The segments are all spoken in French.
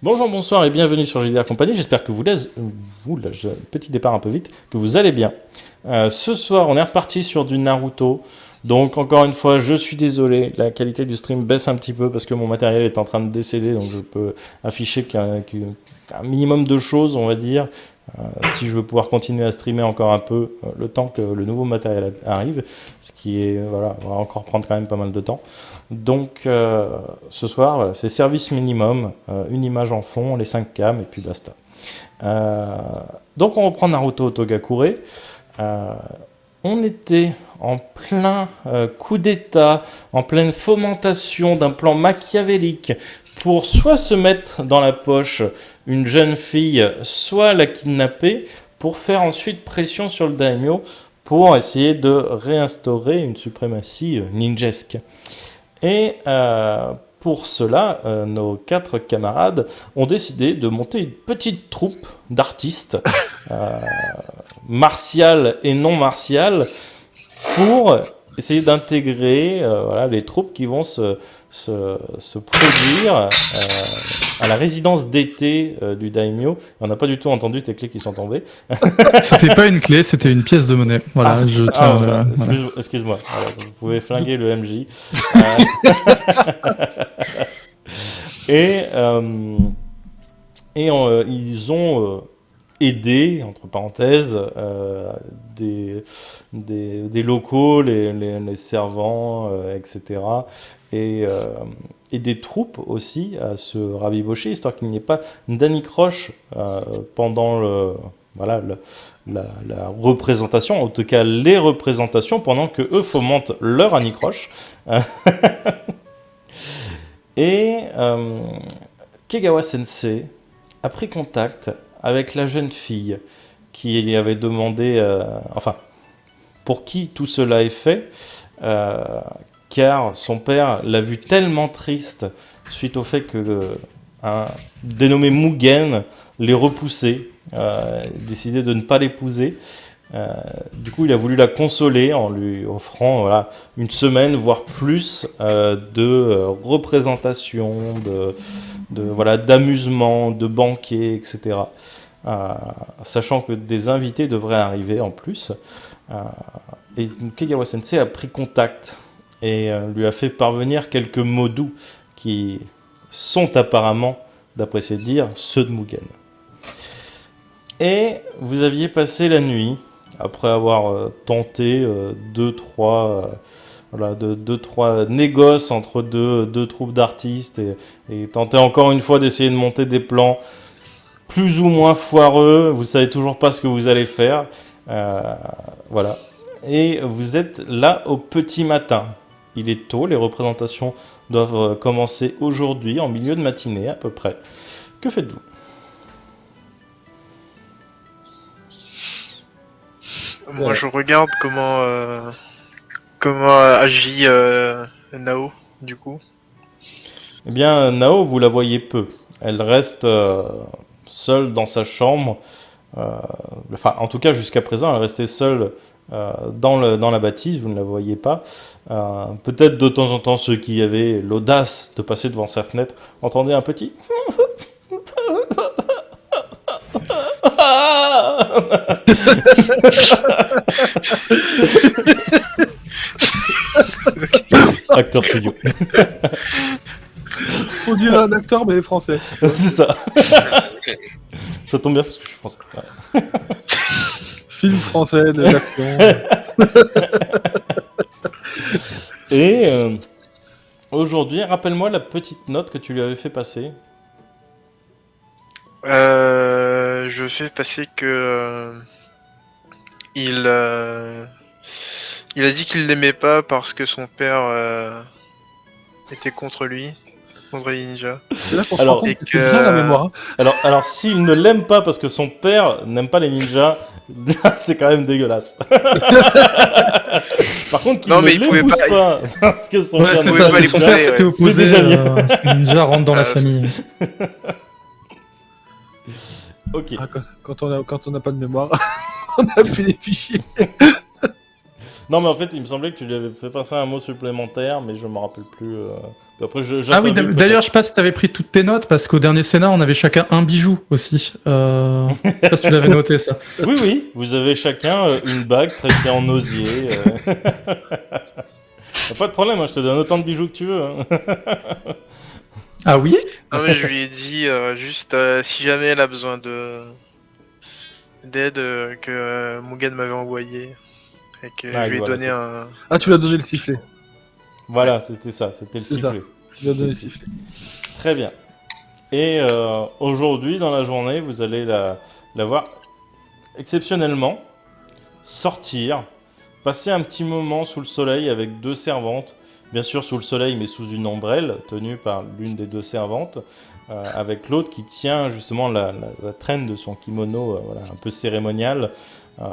Bonjour, bonsoir et bienvenue sur JDR Compagnie. J'espère que petit départ un peu vite, que vous allez bien. Ce soir, on est reparti sur du Naruto. Donc, encore une fois, je suis désolé, la qualité du stream baisse un petit peu parce que mon matériel est en train de décéder. Donc, je peux afficher qu'un minimum de choses, on va dire. Si je veux pouvoir continuer à streamer encore un peu le temps que le nouveau matériel arrive, ce qui est, voilà, va encore prendre quand même pas mal de temps. Donc ce soir, voilà, c'est service minimum, une image en fond, les 5 cams et puis basta. Donc on reprend Naruto Togakure. On était en plein coup d'état, en pleine fomentation d'un plan machiavélique pour soit se mettre dans la poche une jeune fille, soit la kidnapper, pour faire ensuite pression sur le daimyo pour essayer de réinstaurer une suprématie ninjesque. Et pour cela, nos 4 camarades ont décidé de monter une petite troupe d'artistes martiales et non martiales pour essayer d'intégrer voilà, les troupes qui vont se produire à la résidence d'été du daimyo. On n'a pas du tout entendu tes clés qui sont tombées. C'était pas une clé, c'était une pièce de monnaie. Voilà, je tiens. Voilà. Excuse-moi. Voilà, vous pouvez flinguer le MJ. Ils ont aidé, entre parenthèses, des locaux, les servants, etc. Et des troupes aussi à se rabibocher, histoire qu'il n'y ait pas d'anicroche pendant la représentation, en tout cas les représentations, pendant que eux fomentent leur anicroche. Et Kegawa Sensei a pris contact avec la jeune fille qui avait demandé, pour qui tout cela est fait, car son père l'a vu tellement triste suite au fait que un dénommé Mugen l'ait repoussé, décidé de ne pas l'épouser. Du coup, il a voulu la consoler en lui offrant une semaine, voire plus, de représentation, d'amusement, de banquets, etc. Sachant que des invités devraient arriver en plus. Et Kegawa Sensei a pris contact et lui a fait parvenir quelques mots doux qui sont apparemment, d'après ses dires, ceux de Mugen. Et vous aviez passé la nuit, après avoir tenté deux, trois négoces entre deux troupes d'artistes et tenté encore une fois d'essayer de monter des plans plus ou moins foireux. Vous savez toujours pas ce que vous allez faire. Voilà. Et vous êtes là au petit matin. Il est tôt, les représentations doivent commencer aujourd'hui, en milieu de matinée à peu près. Que faites-vous ? Moi, je regarde comment agit Nao, du coup. Eh bien, Nao, vous la voyez peu. Elle reste seule dans sa chambre. En tout cas, jusqu'à présent, elle restait seule dans la bâtisse. Vous ne la voyez pas. Peut-être de temps en temps, ceux qui avaient l'audace de passer devant sa fenêtre entendaient un petit... Acteur studio. On dirait un acteur, mais français. C'est ça. Ça tombe bien parce que je suis français. Ouais. Film français de l'action. Et aujourd'hui, rappelle-moi la petite note que tu lui avais fait passer. Je fais passer que il a dit qu'il l'aimait pas parce que son père était contre lui, contre les ninjas. C'est là qu'on se Alors, rend compte et que c'est ça la mémoire. Alors s'il ne l'aime pas parce que son père n'aime pas les ninjas, c'est quand même dégueulasse. Par contre, qu'il Non, ne mais il pouvait l'épouse pas- pas parce que son Ouais, père c'est n'aime ça, pas c'est les son ninjas, père s'était opposé. c'est déjà bien. Parce que Ninja rentre dans la famille. Ok. Ah, quand on n'a pas de mémoire, on a plus les fichiers. Non, mais en fait, il me semblait que tu lui avais fait passer un mot supplémentaire, mais je me rappelle plus. Après, Ah oui, j'affirme d'ailleurs, je sais pas si t'avais pris toutes tes notes, parce qu'au dernier Sénat, on avait chacun un bijou aussi. Je sais pas si tu l'avais noté, ça. Oui, oui, vous avez chacun une bague tressée en osier. Y a pas de problème, hein, je te donne autant de bijoux que tu veux. Hein. Ah oui? Non mais je lui ai dit juste si jamais elle a besoin d'aide que Mugen m'avait envoyé et que Ah, je lui ai voilà, donné c'est- un... Ah, tu lui as donné le sifflet. Voilà, c'était ça, c'était le C'est ça. sifflet. Tu lui as donné le sifflet. Très bien. Et aujourd'hui, dans la journée, vous allez la voir exceptionnellement sortir, passer un petit moment sous le soleil avec deux servantes. Bien sûr sous le soleil, mais sous une ombrelle tenue par l'une des deux servantes, avec l'autre qui tient justement la traîne de son kimono, voilà, un peu cérémonial. Euh,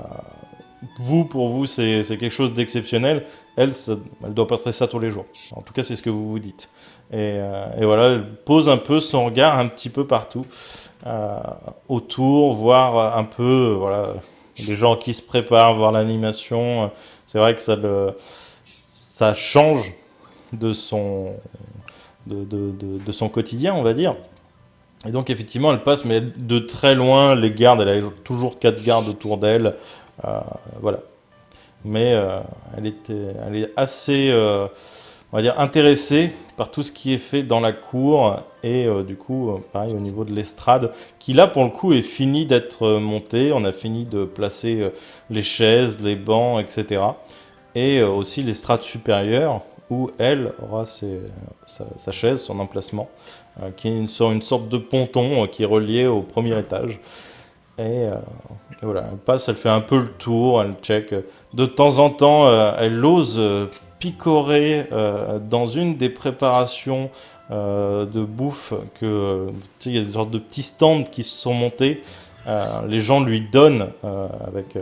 pour vous, c'est quelque chose d'exceptionnel. Elle doit porter ça tous les jours. En tout cas, c'est ce que vous vous dites. Et voilà, elle pose un peu son regard un petit peu partout, autour, voir un peu, voilà, les gens qui se préparent, voir l'animation. C'est vrai que ça change de son, de son quotidien, on va dire. Et donc, effectivement, elle passe, mais de très loin, les gardes, elle a toujours 4 gardes autour d'elle. Voilà. Mais elle est assez, on va dire, intéressée par tout ce qui est fait dans la cour. Et du coup, pareil, au niveau de l'estrade, qui là, pour le coup, est fini d'être montée. On a fini de placer les chaises, les bancs, etc. Et aussi l'estrade supérieure, où elle aura sa chaise, son emplacement, qui est une sorte de ponton qui est relié au premier étage. Et voilà, elle passe, elle fait un peu le tour, elle check. De temps en temps, elle ose picorer dans une des préparations de bouffe que, tu sais, il y a des sortes de petits stands qui se sont montés. Les gens lui donnent avec...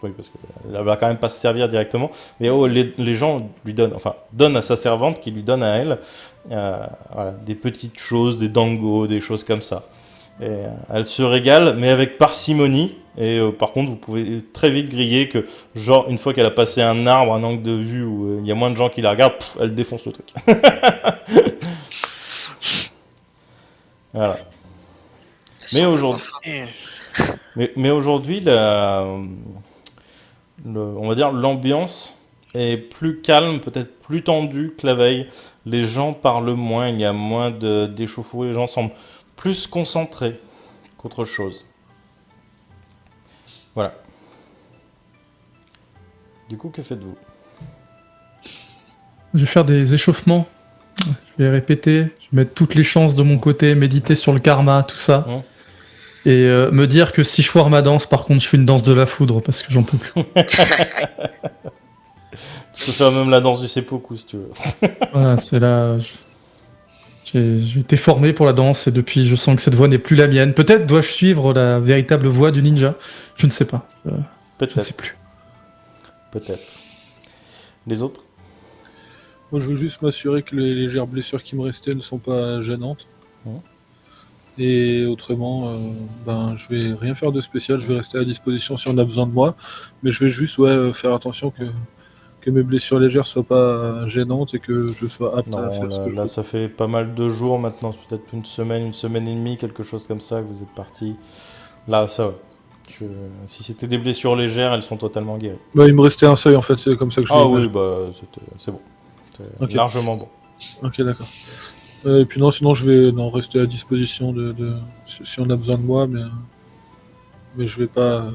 oui, parce qu'elle va quand même pas se servir directement. Mais les gens lui donnent, enfin, donnent à sa servante qui lui donne à elle voilà, des petites choses, des dangos, des choses comme ça. Et elle se régale, mais avec parcimonie. Et par contre, vous pouvez très vite griller que, genre, une fois qu'elle a passé un arbre, un angle de vue où il y a moins de gens qui la regardent, elle défonce le truc. Voilà. Mais aujourd'hui, Et mais aujourd'hui, on va dire l'ambiance est plus calme, peut-être plus tendue que la veille. Les gens parlent moins, il y a moins d'échauffourées, les gens semblent plus concentrés qu'autre chose. Voilà. Du coup, que faites-vous? Je vais faire des échauffements. Je vais répéter. Je vais mettre toutes les chances de mon côté, méditer sur le karma, tout ça. Mmh. Et me dire que si je foire ma danse, par contre, je fais une danse de la foudre parce que j'en peux plus. Tu peux faire même la danse du seppuku si tu veux. Voilà, c'est là. J'ai été formé pour la danse et depuis, je sens que cette voie n'est plus la mienne. Peut-être dois-je suivre la véritable voie du ninja. Je ne sais pas. Je ne Peut-être. sais plus. Peut-être. Les autres? Moi, je veux juste m'assurer que les légères blessures qui me restaient ne sont pas gênantes. Mhm. Et autrement, ben, je vais rien faire de spécial. Je vais rester à disposition si on a besoin de moi. Mais je vais juste faire attention que mes blessures légères soient pas gênantes et que je sois apte à Non, faire ce que je là, veux. ça fait pas mal de jours maintenant, c'est peut-être une semaine et demie, quelque chose comme ça que vous êtes parti. Là, ça va. Si c'était des blessures légères, elles sont totalement guéries. Bah, il me restait un seuil en fait, c'est comme ça que je Ah l'imagine. oui, bah c'est bon. C'est Ok. largement bon. Ok, d'accord. Et puis non, sinon je vais rester à disposition si on a besoin de moi, mais je vais pas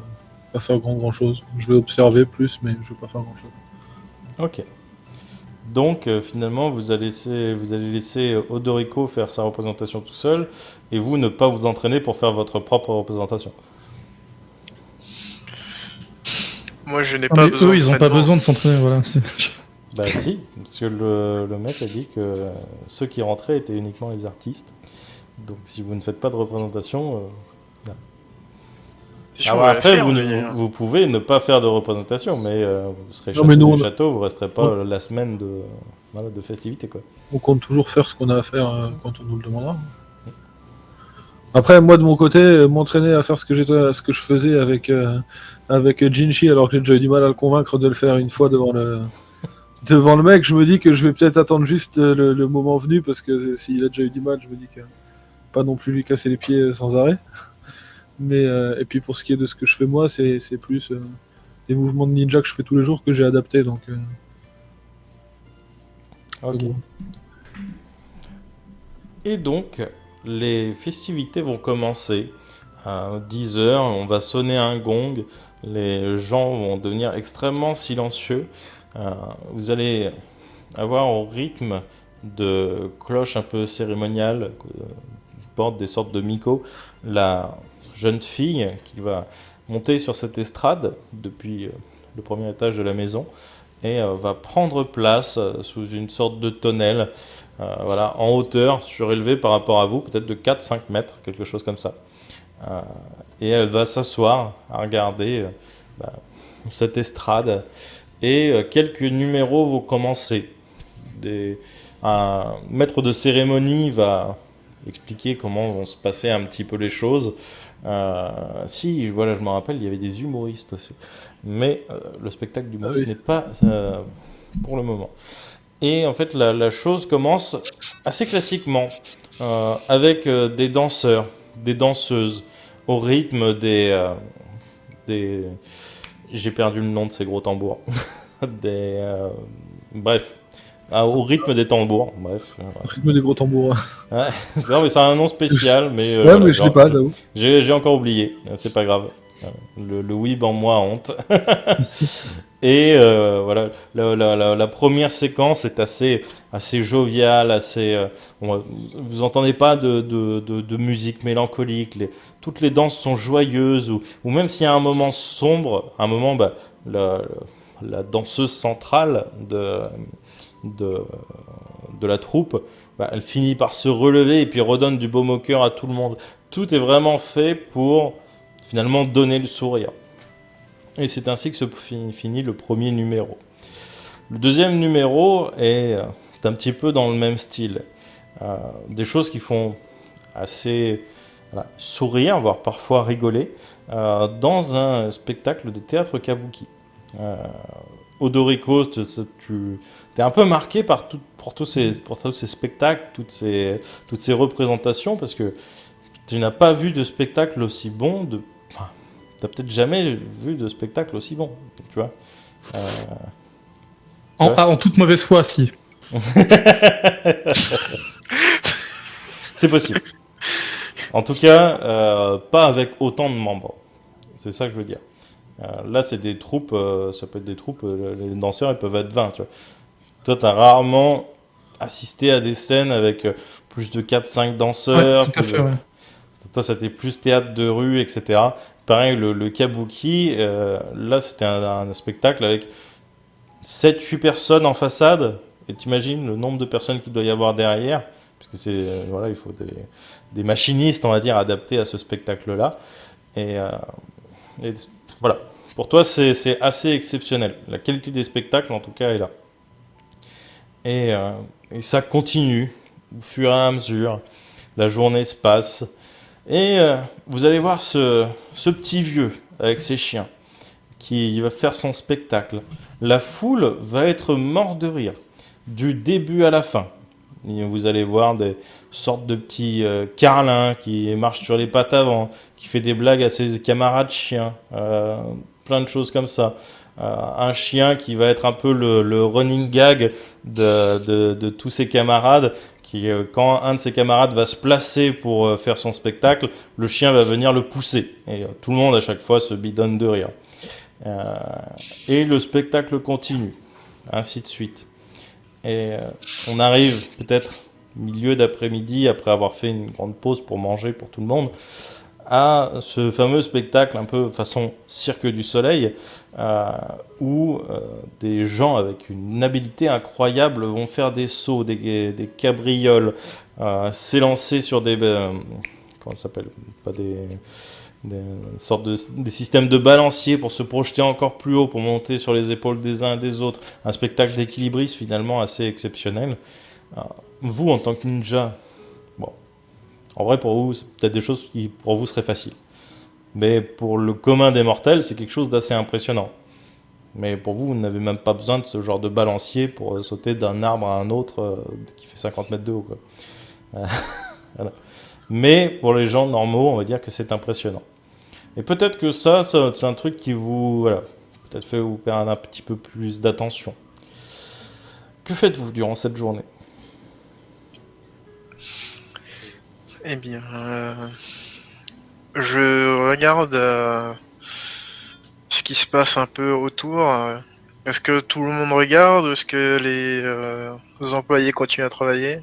faire grand chose. Je vais observer plus, mais je vais pas faire grand chose. Ok. Donc finalement, vous allez laisser Odorico faire sa représentation tout seul et vous ne pas vous entraîner pour faire votre propre représentation. moi, je n'ai Ah, pas mais besoin eux, ils n'ont pas d'entraînement. besoin de s'entraîner. Voilà. Bah si, parce que le mec a dit que ceux qui rentraient étaient uniquement les artistes. Donc si vous ne faites pas de représentation... C'est sûr, Ah on ouais, va la après, faire, vous, mais, vous pouvez ne pas faire de représentation, mais vous serez Non, mais chassé nous, du on- château, vous resterez pas la semaine de festivité, quoi. On compte toujours faire ce qu'on a à faire quand on nous le demandera. Après, moi de mon côté, m'entraîner à faire ce que je faisais avec Jinchi, alors que j'ai déjà eu du mal à le convaincre de le faire une fois devant le mec, je me dis que je vais peut-être attendre juste le moment venu, parce que s'il a déjà eu du mal, je me dis que pas non plus lui casser les pieds sans arrêt. Mais et puis pour ce qui est de ce que je fais moi, c'est plus des mouvements de ninja que je fais tous les jours que j'ai adaptés, donc Ok. bon. Et donc, les festivités vont commencer à 10 heures. On va sonner un gong. Les gens vont devenir extrêmement silencieux. Vous allez avoir au rythme de cloches un peu cérémoniales, porte des sortes de miko, la jeune fille qui va monter sur cette estrade depuis le premier étage de la maison et va prendre place sous une sorte de tonnelle, voilà, en hauteur, surélevée par rapport à vous, peut-être de 4-5 mètres, quelque chose comme ça. Euh, et elle va s'asseoir à regarder bah, cette estrade et quelques numéros vont commencer. Un maître de cérémonie va expliquer comment vont se passer un petit peu les choses. Si, voilà, je me rappelle, il y avait des humoristes aussi. Mais le spectacle d'humoriste Ah oui. n'est pas pour le moment. Et en fait, la chose commence assez classiquement, avec des danseurs, des danseuses, au rythme des... J'ai perdu le nom de ces gros tambours. Bref, au rythme des tambours, bref. Au rythme des gros tambours. Ouais. Non, mais c'est un nom spécial, mais Ouais, voilà, mais je l'ai pas, j'avoue. j'ai encore oublié, c'est pas grave. Le weeb en moi a honte. Et voilà, la première séquence est assez joviale, vous entendez pas de musique mélancolique, toutes les danses sont joyeuses, ou même s'il y a un moment sombre, un moment, bah, la danseuse centrale de, de la troupe, bah, elle finit par se relever et puis redonne du baume au cœur à tout le monde. Tout est vraiment fait pour finalement donner le sourire. Et c'est ainsi que se finit le premier numéro. Le deuxième numéro est un petit peu dans le même style. Des choses qui font assez sourire, voire parfois rigoler, dans un spectacle de théâtre kabuki. Odoriko, tu es un peu marqué pour tous ces spectacles, toutes ces représentations, parce que tu n'as pas vu de spectacle aussi bon, t'as peut-être jamais vu de spectacle aussi bon, tu vois. En toute mauvaise foi, si. C'est possible. En tout cas, pas avec autant de membres. C'est ça que je veux dire. Là, c'est des troupes, ça peut être des troupes, les danseurs, ils peuvent être 20, tu vois. Toi, t'as rarement assisté à des scènes avec plus de 4-5 danseurs. Ouais, tout à fait, ouais. Toi, c'était plus théâtre de rue, etc. Pareil, le kabuki, là, c'était un spectacle avec 7-8 personnes en façade. Et t'imagines le nombre de personnes qu'il doit y avoir derrière. Parce que voilà, il faut des machinistes, on va dire, adaptés à ce spectacle-là. Et voilà. Pour toi, c'est assez exceptionnel. La qualité des spectacles, en tout cas, est là. Et ça continue au fur et à mesure. La journée se passe. Et vous allez voir ce petit vieux avec ses chiens qui va faire son spectacle. La foule va être morte de rire du début à la fin. Et vous allez voir des sortes de petits carlins qui marchent sur les pattes avant, qui fait des blagues à ses camarades chiens, plein de choses comme ça. Un chien qui va être un peu le running gag de tous ses camarades, qui, quand un de ses camarades va se placer pour faire son spectacle, le chien va venir le pousser. Et tout le monde à chaque fois se bidonne de rire. Et le spectacle continue, ainsi de suite. Et on arrive peut-être milieu d'après-midi, après avoir fait une grande pause pour manger pour tout le monde, à ce fameux spectacle un peu façon Cirque du Soleil, où des gens avec une habileté incroyable vont faire des sauts, des cabrioles, s'élancer sur des... comment ça s'appelle? Pas des sortes des systèmes de balancier pour se projeter encore plus haut, pour monter sur les épaules des uns et des autres. Un spectacle d'équilibriste finalement assez exceptionnel. Vous, en tant que ninja, bon, En vrai, pour vous, c'est peut-être des choses qui, pour vous, seraient faciles. Mais pour le commun des mortels, c'est quelque chose d'assez impressionnant. Mais pour vous, vous n'avez même pas besoin de ce genre de balancier pour sauter d'un arbre à un autre qui fait 50 mètres de haut, quoi. Voilà. Mais pour les gens normaux, on va dire que c'est impressionnant. Et peut-être que ça, c'est un truc qui vous, voilà, peut-être fait vous perdre un petit peu plus d'attention. Que faites-vous durant cette journée? Eh bien, je regarde ce qui se passe un peu autour. Est-ce que tout le monde regarde? Est-ce que les employés continuent à travailler?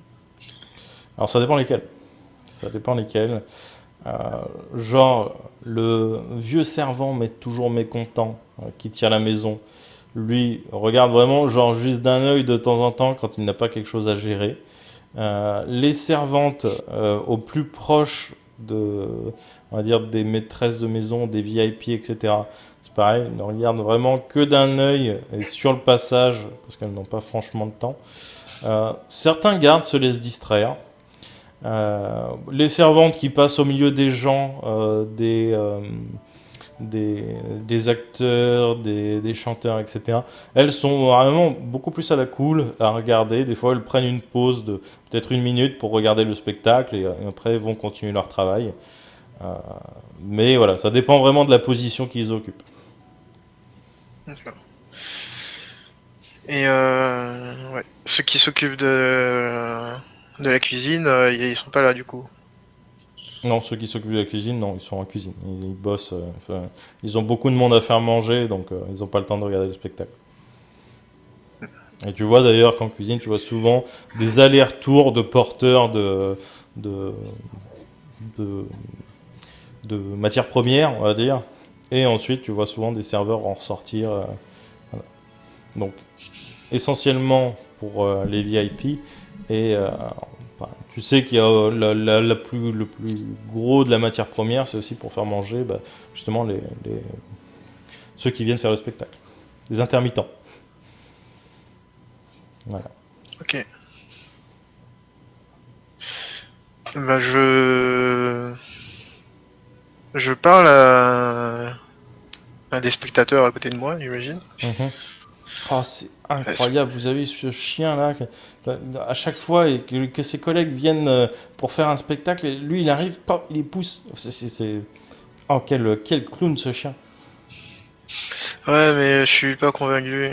Alors ça dépend lesquels. Ça dépend lesquels. Euh, genre, le vieux servant, mais toujours mécontent, qui tient la maison, lui regarde vraiment, genre juste d'un œil de temps en temps quand il n'a pas quelque chose à gérer. Les servantes au plus proche de, on va dire, des maîtresses de maison, des VIP, etc. C'est pareil, ne regardent vraiment que d'un œil et sur le passage parce qu'elles n'ont pas franchement le temps. Certains gardes se laissent distraire. Les servantes qui passent au milieu des gens, des acteurs, des chanteurs, etc. Elles sont vraiment beaucoup plus à la cool à regarder. Des fois, elles prennent une pause de peut-être 1 minute pour regarder le spectacle et après vont continuer leur travail. Mais voilà, ça dépend vraiment de la position qu'ils occupent. D'accord. Et ouais. Ceux qui s'occupent de la cuisine, ils sont pas là du coup. Non, ceux qui s'occupent de la cuisine, non, ils sont en cuisine. Ils bossent. Enfin, ils ont beaucoup de monde à faire manger, donc ils n'ont pas le temps de regarder le spectacle. Et tu vois d'ailleurs qu'en cuisine, tu vois souvent des allers-retours de porteurs de, de, de matières premières, on va dire. Et ensuite, tu vois souvent des serveurs en ressortir. Voilà. Donc, essentiellement pour les VIP. Et bah, tu sais qu'il y a le plus gros de la matière première, c'est aussi pour faire manger bah, justement ceux qui viennent faire le spectacle. Les intermittents. Voilà. Ok. Bah je parle à des spectateurs à côté de moi, j'imagine. Mhm. Oh, c'est incroyable, vous avez ce chien-là, à chaque fois et que ses collègues viennent pour faire un spectacle, et lui il arrive, pop, il les pousse. Oh, quel clown ce chien. Ouais, mais je suis pas convaincu.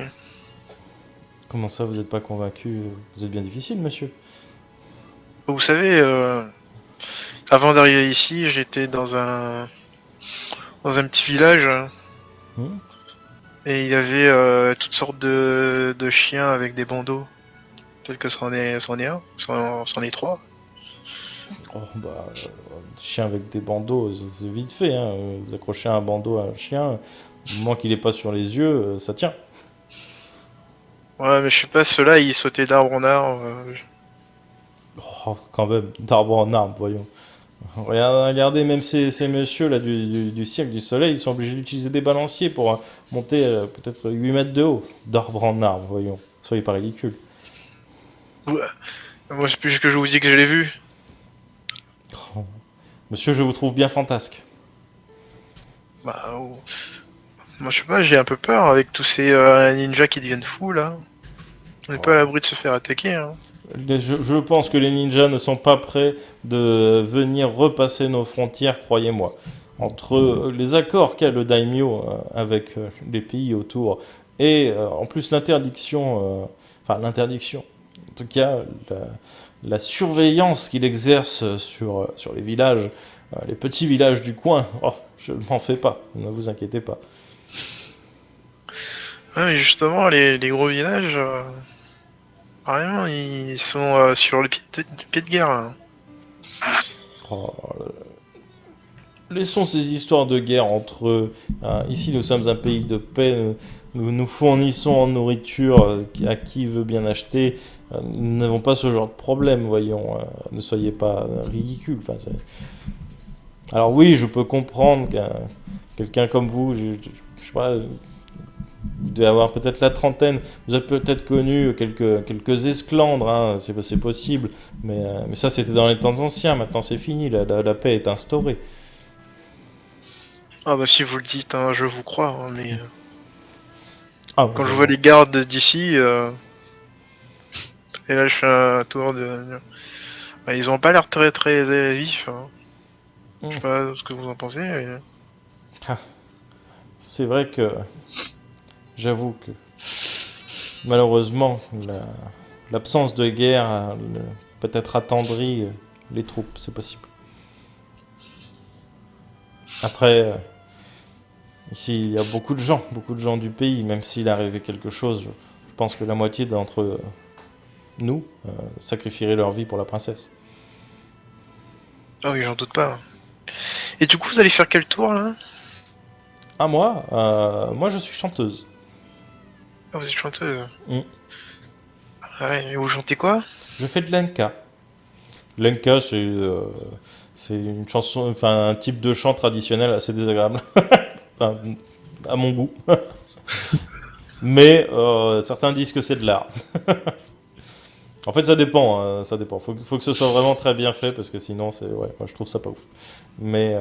Comment ça, vous n'êtes pas convaincu? Vous êtes bien difficile, monsieur. Vous savez, avant d'arriver ici, j'étais dans un petit village Hmm. et il y avait toutes sortes de chiens avec des bandeaux. Peut-être que c'en est un, c'en est trois. Oh, bah, chien avec des bandeaux, c'est vite fait, hein. Vous accrochez un bandeau à un chien, du moment qu'il n'est pas sur les yeux, ça tient. Ouais, mais je sais pas, ceux-là, ils sautaient d'arbre en arbre. Oh, quand même, d'arbre en arbre, voyons. Regardez, même ces messieurs là du Cirque du Soleil, ils sont obligés d'utiliser des balanciers pour monter peut-être 8 mètres de haut, d'arbre en arbre, voyons. Soyez pas ridicule. Ouais. Moi, c'est plus que je vous dis que je l'ai vu. Oh. Monsieur, je vous trouve bien fantasque. Bah, moi, je sais pas, j'ai un peu peur avec tous ces ninjas qui deviennent fous là. On n'est pas à l'abri de se faire attaquer. Hein. Je pense que les ninjas ne sont pas prêts de venir repasser nos frontières, croyez-moi. Entre les accords qu'a le daimyo avec les pays autour et en plus l'interdiction, enfin l'interdiction, en tout cas la surveillance qu'il exerce sur les villages, les petits villages du coin, oh, je ne m'en fais pas, ne vous inquiétez pas. Ouais, mais justement, les gros villages, vraiment, ils sont sur le pied de guerre là. Oh, laissons ces histoires de guerre entre eux. Ici, nous sommes un pays de paix. Nous nous fournissons en nourriture à qui veut bien acheter. Nous n'avons pas ce genre de problème, voyons. Ne soyez pas ridicules. Enfin, alors oui, je peux comprendre qu'un quelqu'un comme vous, je sais pas, vous devez avoir peut-être la trentaine. Vous avez peut-être connu quelques esclandres, hein, c'est possible. Mais ça, c'était dans les temps anciens. Maintenant, c'est fini. La paix est instaurée. Ah bah si vous le dites, hein, je vous crois, hein, mais Ah, quand je vois les gardes d'ici, et là je fais un tour de... Bah, ils ont pas l'air très très vifs, hein. Je sais pas ce que vous en pensez, mais... C'est vrai que j'avoue que malheureusement l'absence de guerre a peut-être attendri les troupes, c'est possible. Après, ici il y a beaucoup de gens du pays, même s'il arrivait quelque chose, je pense que la moitié d'entre nous sacrifieraient leur vie pour la princesse. Ah oui, j'en doute pas. Et du coup, vous allez faire quel tour, là? Ah moi je suis chanteuse. Ah, vous êtes chanteuse. Mm. Ah ouais, et vous chantez quoi? Je fais de l'enka. L'enka, c'est une chanson, enfin un type de chant traditionnel assez désagréable, enfin, à mon goût. Mais certains disent que c'est de l'art. En fait, ça dépend, hein, ça dépend. Faut que ce soit vraiment très bien fait parce que sinon, ouais, moi je trouve ça pas ouf. Mais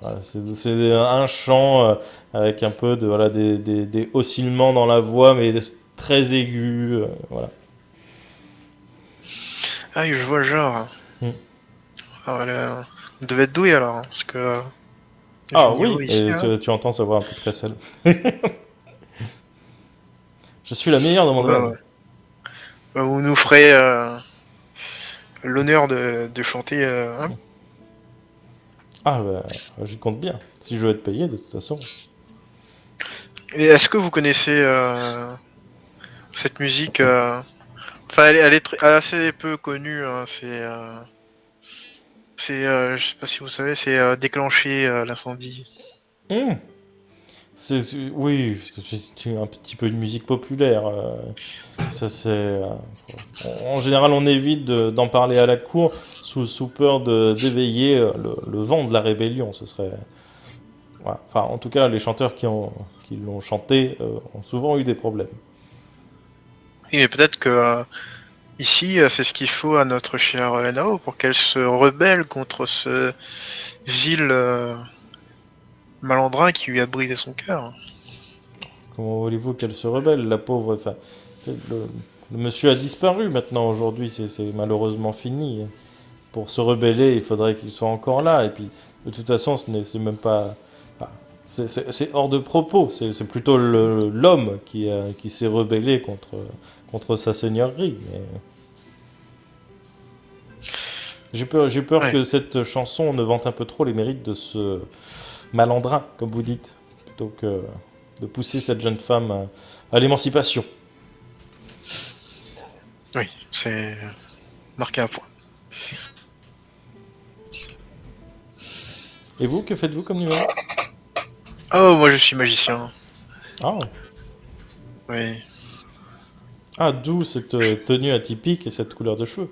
voilà, c'est un chant avec un peu de voilà des oscillements dans la voix, mais très aigus, voilà. Ah oui, je vois le genre. Mm. Ah, vous devez être doué alors, hein, parce que... Ah le niveau oui, ici, et hein. tu entends savoir un peu de Cressel. Je suis la meilleure dans mon Bah, domaine. ouais. Bah, vous nous ferez l'honneur de chanter hein. Ah bah, j'y compte bien. Si je veux être payé, de toute façon. Et est-ce que vous connaissez cette musique Enfin, elle est assez peu connue, hein. Je sais pas si vous savez, c'est déclencher l'incendie. Hmm. Oui, c'est un petit peu une musique populaire. Ça, en général, on évite d'en parler à la cour sous peur d'éveiller le vent de la rébellion. Ce serait. Voilà. Enfin, en tout cas, les chanteurs qui l'ont chanté ont souvent eu des problèmes. Oui, mais peut-être que ici, c'est ce qu'il faut à notre chère Nao pour qu'elle se rebelle contre ce vil malandrin qui lui a brisé son cœur. Comment voulez-vous qu'elle se rebelle, la pauvre. Enfin, le monsieur a disparu maintenant. Aujourd'hui, c'est malheureusement fini. Pour se rebeller, il faudrait qu'il soit encore là. Et puis, de toute façon, c'est même pas. Enfin, c'est hors de propos. C'est plutôt l'homme qui s'est rebellé contre sa seigneurie. Mais... J'ai peur Ouais. que cette chanson ne vante un peu trop les mérites de ce malandrin, comme vous dites, plutôt que de pousser cette jeune femme à l'émancipation. Oui, c'est marqué un point. Et vous, que faites-vous comme numéro? Oh, moi je suis magicien. Ah, Oui. ah d'où cette tenue atypique et cette couleur de cheveux.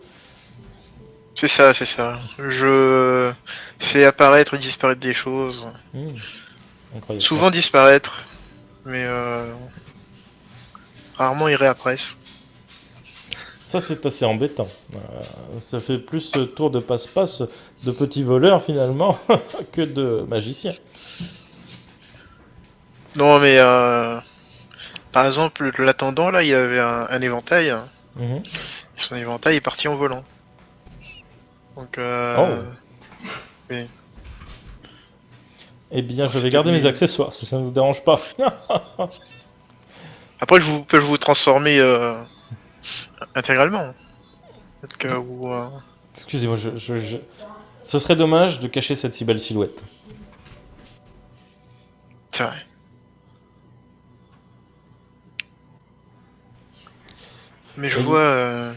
C'est ça, c'est ça. Je fais apparaître et disparaître des choses. Hmm, incroyable. Souvent disparaître, mais rarement ils réapparaissent. Ça, c'est assez embêtant. Ça fait plus ce tour de passe-passe de petit voleur, finalement, que de magicien. Non, mais par exemple, l'attendant là, il avait un éventail. Mhm. Et son éventail est parti en volant. Donc, Oh. oui. Eh bien, je vais C'était garder mes lui. accessoires, si ça ne vous dérange pas. Après, peux vous transformer intégralement. Peut-être que vous. Excusez-moi, ce serait dommage de cacher cette si belle silhouette. C'est vrai. Mais je Et- vois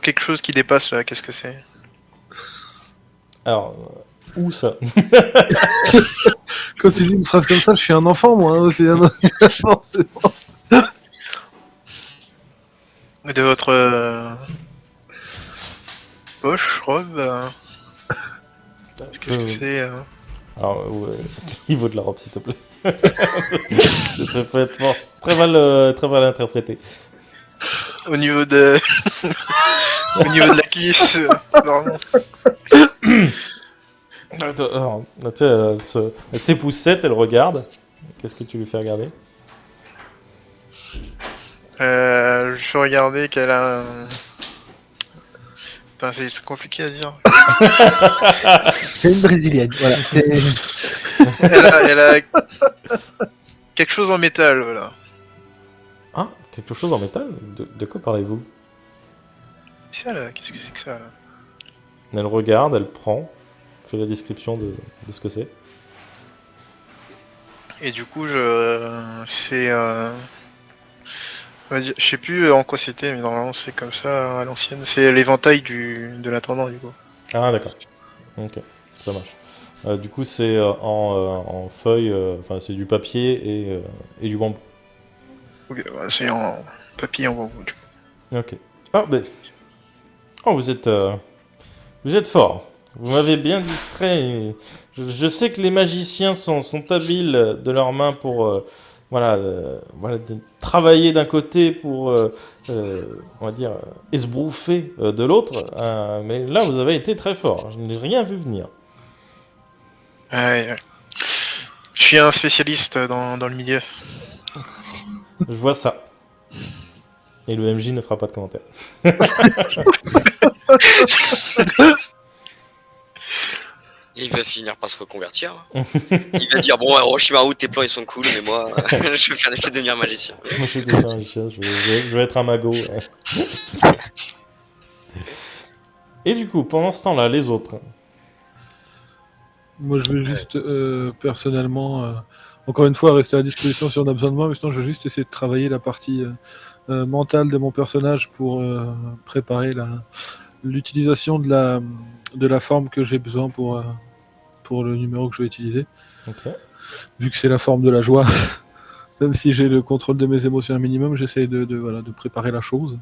quelque chose qui dépasse là. Qu'est-ce que c'est? Alors, où ça? Quand tu dis une phrase comme ça, je suis un enfant, moi. Hein, c'est un... Non, c'est bon. De votre poche, robe. Qu'est-ce que c'est Alors, ouais, niveau de la robe, s'il te plaît. Ça peut être très mal interprété. Au niveau de... Au niveau de la cuisse, vraiment. Alors, tu sais, elle s'époussette, elle regarde. Qu'est-ce que tu lui fais regarder? Je peux regarder qu'elle a un... Putain, c'est compliqué à dire. C'est une brésilienne, voilà. Elle a quelque chose en métal, voilà. Ah, quelque chose en métal? De quoi parlez-vous? C'est ça là, qu'est-ce que c'est que ça là? Elle regarde, elle prend, fait la description de ce que c'est. Et du coup, c'est on va dire, je sais plus en quoi c'était, mais normalement c'est comme ça à l'ancienne. C'est l'éventail de l'intendant du coup. Ah, d'accord. Ok, ça marche. Du coup, c'est en feuilles, enfin, c'est du papier et du bambou. Ok, ouais, c'est en papier en bambou. Du coup. Ok. Ah, ben. Oh, vous êtes fort. Vous m'avez bien distrait. Je sais que les magiciens sont habiles de leurs mains pour voilà, de travailler d'un côté pour, on va dire, esbrouffer de l'autre. Mais là, vous avez été très fort. Je n'ai rien vu venir. Ouais. Je suis un spécialiste dans le milieu. Je vois ça. Et le MJ ne fera pas de commentaire. Il va finir par se reconvertir. Il va dire bon, Orochimaru, tes plans ils sont cool, mais moi, je vais devenir magicien. Moi, je suis déjà un chien, je vais être un magot. Ouais. Et du coup, pendant ce temps-là, les autres. Moi, je vais juste, personnellement, encore une fois, rester à disposition si on a besoin de moi, mais sinon, je vais juste essayer de travailler la partie mentale de mon personnage pour préparer l'utilisation de la forme que j'ai besoin pour le numéro que je vais utiliser. Ok. Vu que c'est la forme de la joie, même si j'ai le contrôle de mes émotions un minimum, j'essaie de préparer la chose,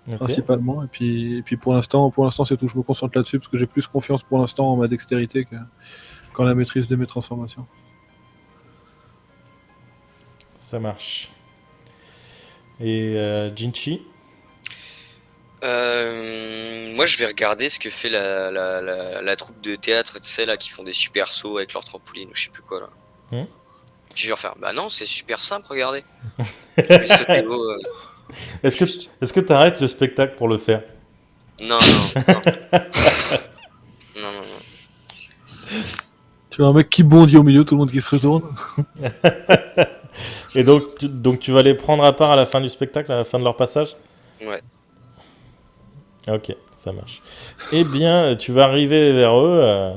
Ok. principalement. Et puis pour l'instant, c'est tout. Je me concentre là-dessus parce que j'ai plus confiance pour l'instant en ma dextérité qu'en la maîtrise de mes transformations. Ça marche. Et Jinchi? Moi, je vais regarder ce que fait la troupe de théâtre, tu sais, là, qui font des super sauts avec leur trampoline, ou je sais plus quoi, là. Je vais leur faire, bah non, c'est super simple, regardez. Je vais sauter haut, Est-ce que t'arrêtes le spectacle pour le faire? Non, non, non. Non, non, non. Tu vois un mec qui bondit au milieu, tout le monde qui se retourne. Et donc tu vas les prendre à part à la fin du spectacle, à la fin de leur passage? Ouais. Ok, ça marche. Eh bien, tu vas arriver vers eux.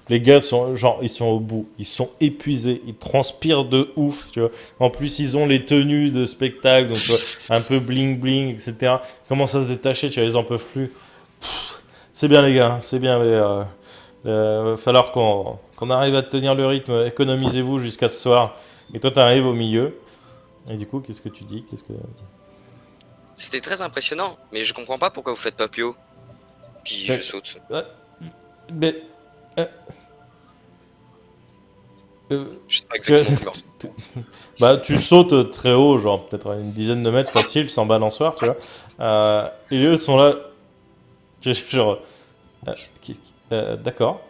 Les gars sont genre, ils sont au bout, ils sont épuisés, ils transpirent de ouf, tu vois. En plus, ils ont les tenues de spectacle, donc tu vois, un peu bling bling, etc. Ils commencent à se détacher, tu vois, ils en peuvent plus. C'est bien les gars, c'est bien, mais va falloir qu'on arrive à tenir le rythme. Économisez-vous jusqu'à ce soir. Et toi, t'arrives au milieu. Et du coup, qu'est-ce que tu dis? C'était très impressionnant, mais je comprends pas pourquoi vous faites pas plus haut. Puis je saute. Mais Je sais pas exactement où je leur... bah, tu sautes très haut, genre peut-être à une dizaine de mètres facile, sans balançoire, tu vois. Et eux sont là, genre, d'accord.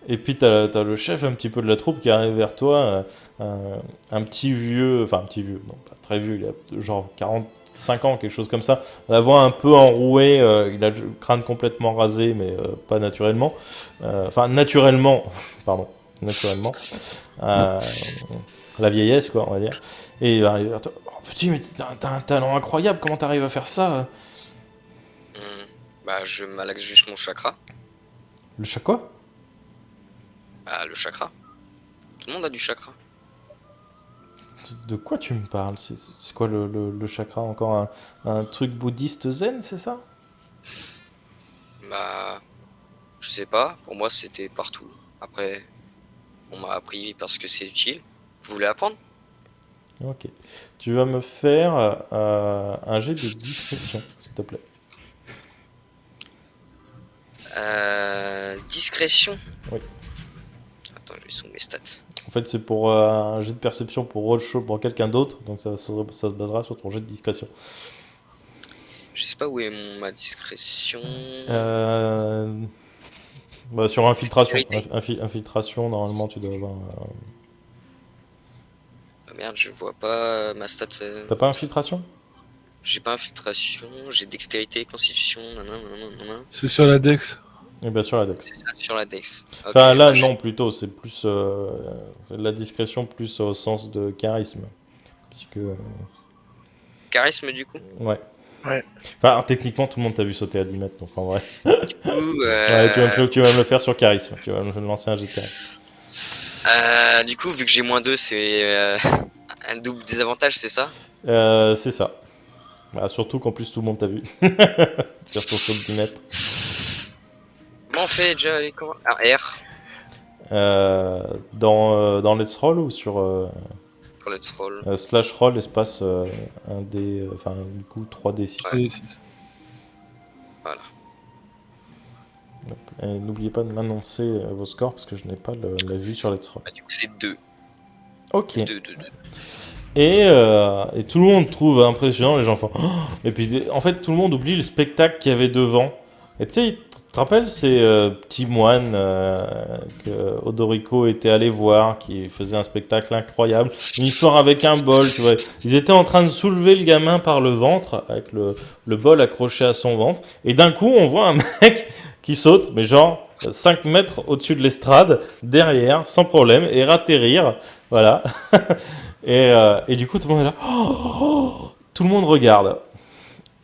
Et puis t'as le chef un petit peu de la troupe qui arrive vers toi, un petit vieux, enfin un petit vieux, non pas très vieux, il a genre 45 ans, quelque chose comme ça. La voix un peu enrouée, il a le crâne complètement rasé, mais pas naturellement. Enfin naturellement, pardon, naturellement. La vieillesse, quoi, on va dire. Et il va arriver vers toi. Oh, petit, mais t'as un talent incroyable, comment t'arrives à faire ça? Bah, je malaxe juste mon chakra. Le chat quoi? Ah, le chakra. Tout le monde a du chakra. De quoi tu me parles? C'est quoi le chakra? Encore un truc bouddhiste zen, c'est ça? Bah, je sais pas. Pour moi, c'était partout. Après, on m'a appris parce que c'est utile. Vous voulez apprendre? Ok. Tu vas me faire un jet de discrétion, s'il te plaît. Discrétion. Oui. Attends, ils sont mes stats. En fait, c'est pour un jet de perception pour roll show pour quelqu'un d'autre, donc ça se basera sur ton jet de discrétion. Je sais pas où est ma discrétion. Bah, sur infiltration. Sécurité. Infiltration, normalement, tu dois avoir. Ah merde, je vois pas ma stat. T'as pas infiltration? J'ai pas infiltration, j'ai dextérité, constitution, nanana. C'est sur la Dex. Et bien sur la dex. C'est ça, sur la dex. Ok, Enfin, là, bah, non, plutôt, c'est plus c'est de la discrétion plus au sens de charisme. Puisque. Charisme du coup. Ouais. Ouais. Enfin, alors, techniquement, tout le monde t'a vu sauter à 10 mètres, donc en vrai. Du coup, Ouais, tu vas me le faire sur charisme. Tu vas me lancer un jet de charisme. du coup, vu que j'ai -2, c'est un double désavantage, c'est ça? C'est ça. Bah, surtout qu'en plus, tout le monde t'a vu. Faire ton saut de 10 mètres. Comment on fait déjà comment... Ah, R Dans Let's Roll ou sur pour Let's Roll. slash roll espace 1D, enfin du coup 3D6. Ouais. C'est- Et n'oubliez pas de m'annoncer vos scores parce que je n'ai pas la vue sur Let's Roll. Bah, du coup, c'est 2. Ok. 2. Et tout le monde trouve impressionnant, les gens font. Oh, et puis en fait, tout le monde oublie le spectacle qu'il y avait devant. Et tu sais, tu te rappelles ces petits moines que Odorico était allé voir, qui faisaient un spectacle incroyable, une histoire avec un bol, tu vois. Ils étaient en train de soulever le gamin par le ventre, avec le bol accroché à son ventre. Et d'un coup, on voit un mec qui saute, mais genre 5 mètres au-dessus de l'estrade, derrière, sans problème, et atterrir. Voilà. Et du coup, tout le monde est là. Oh, tout le monde regarde.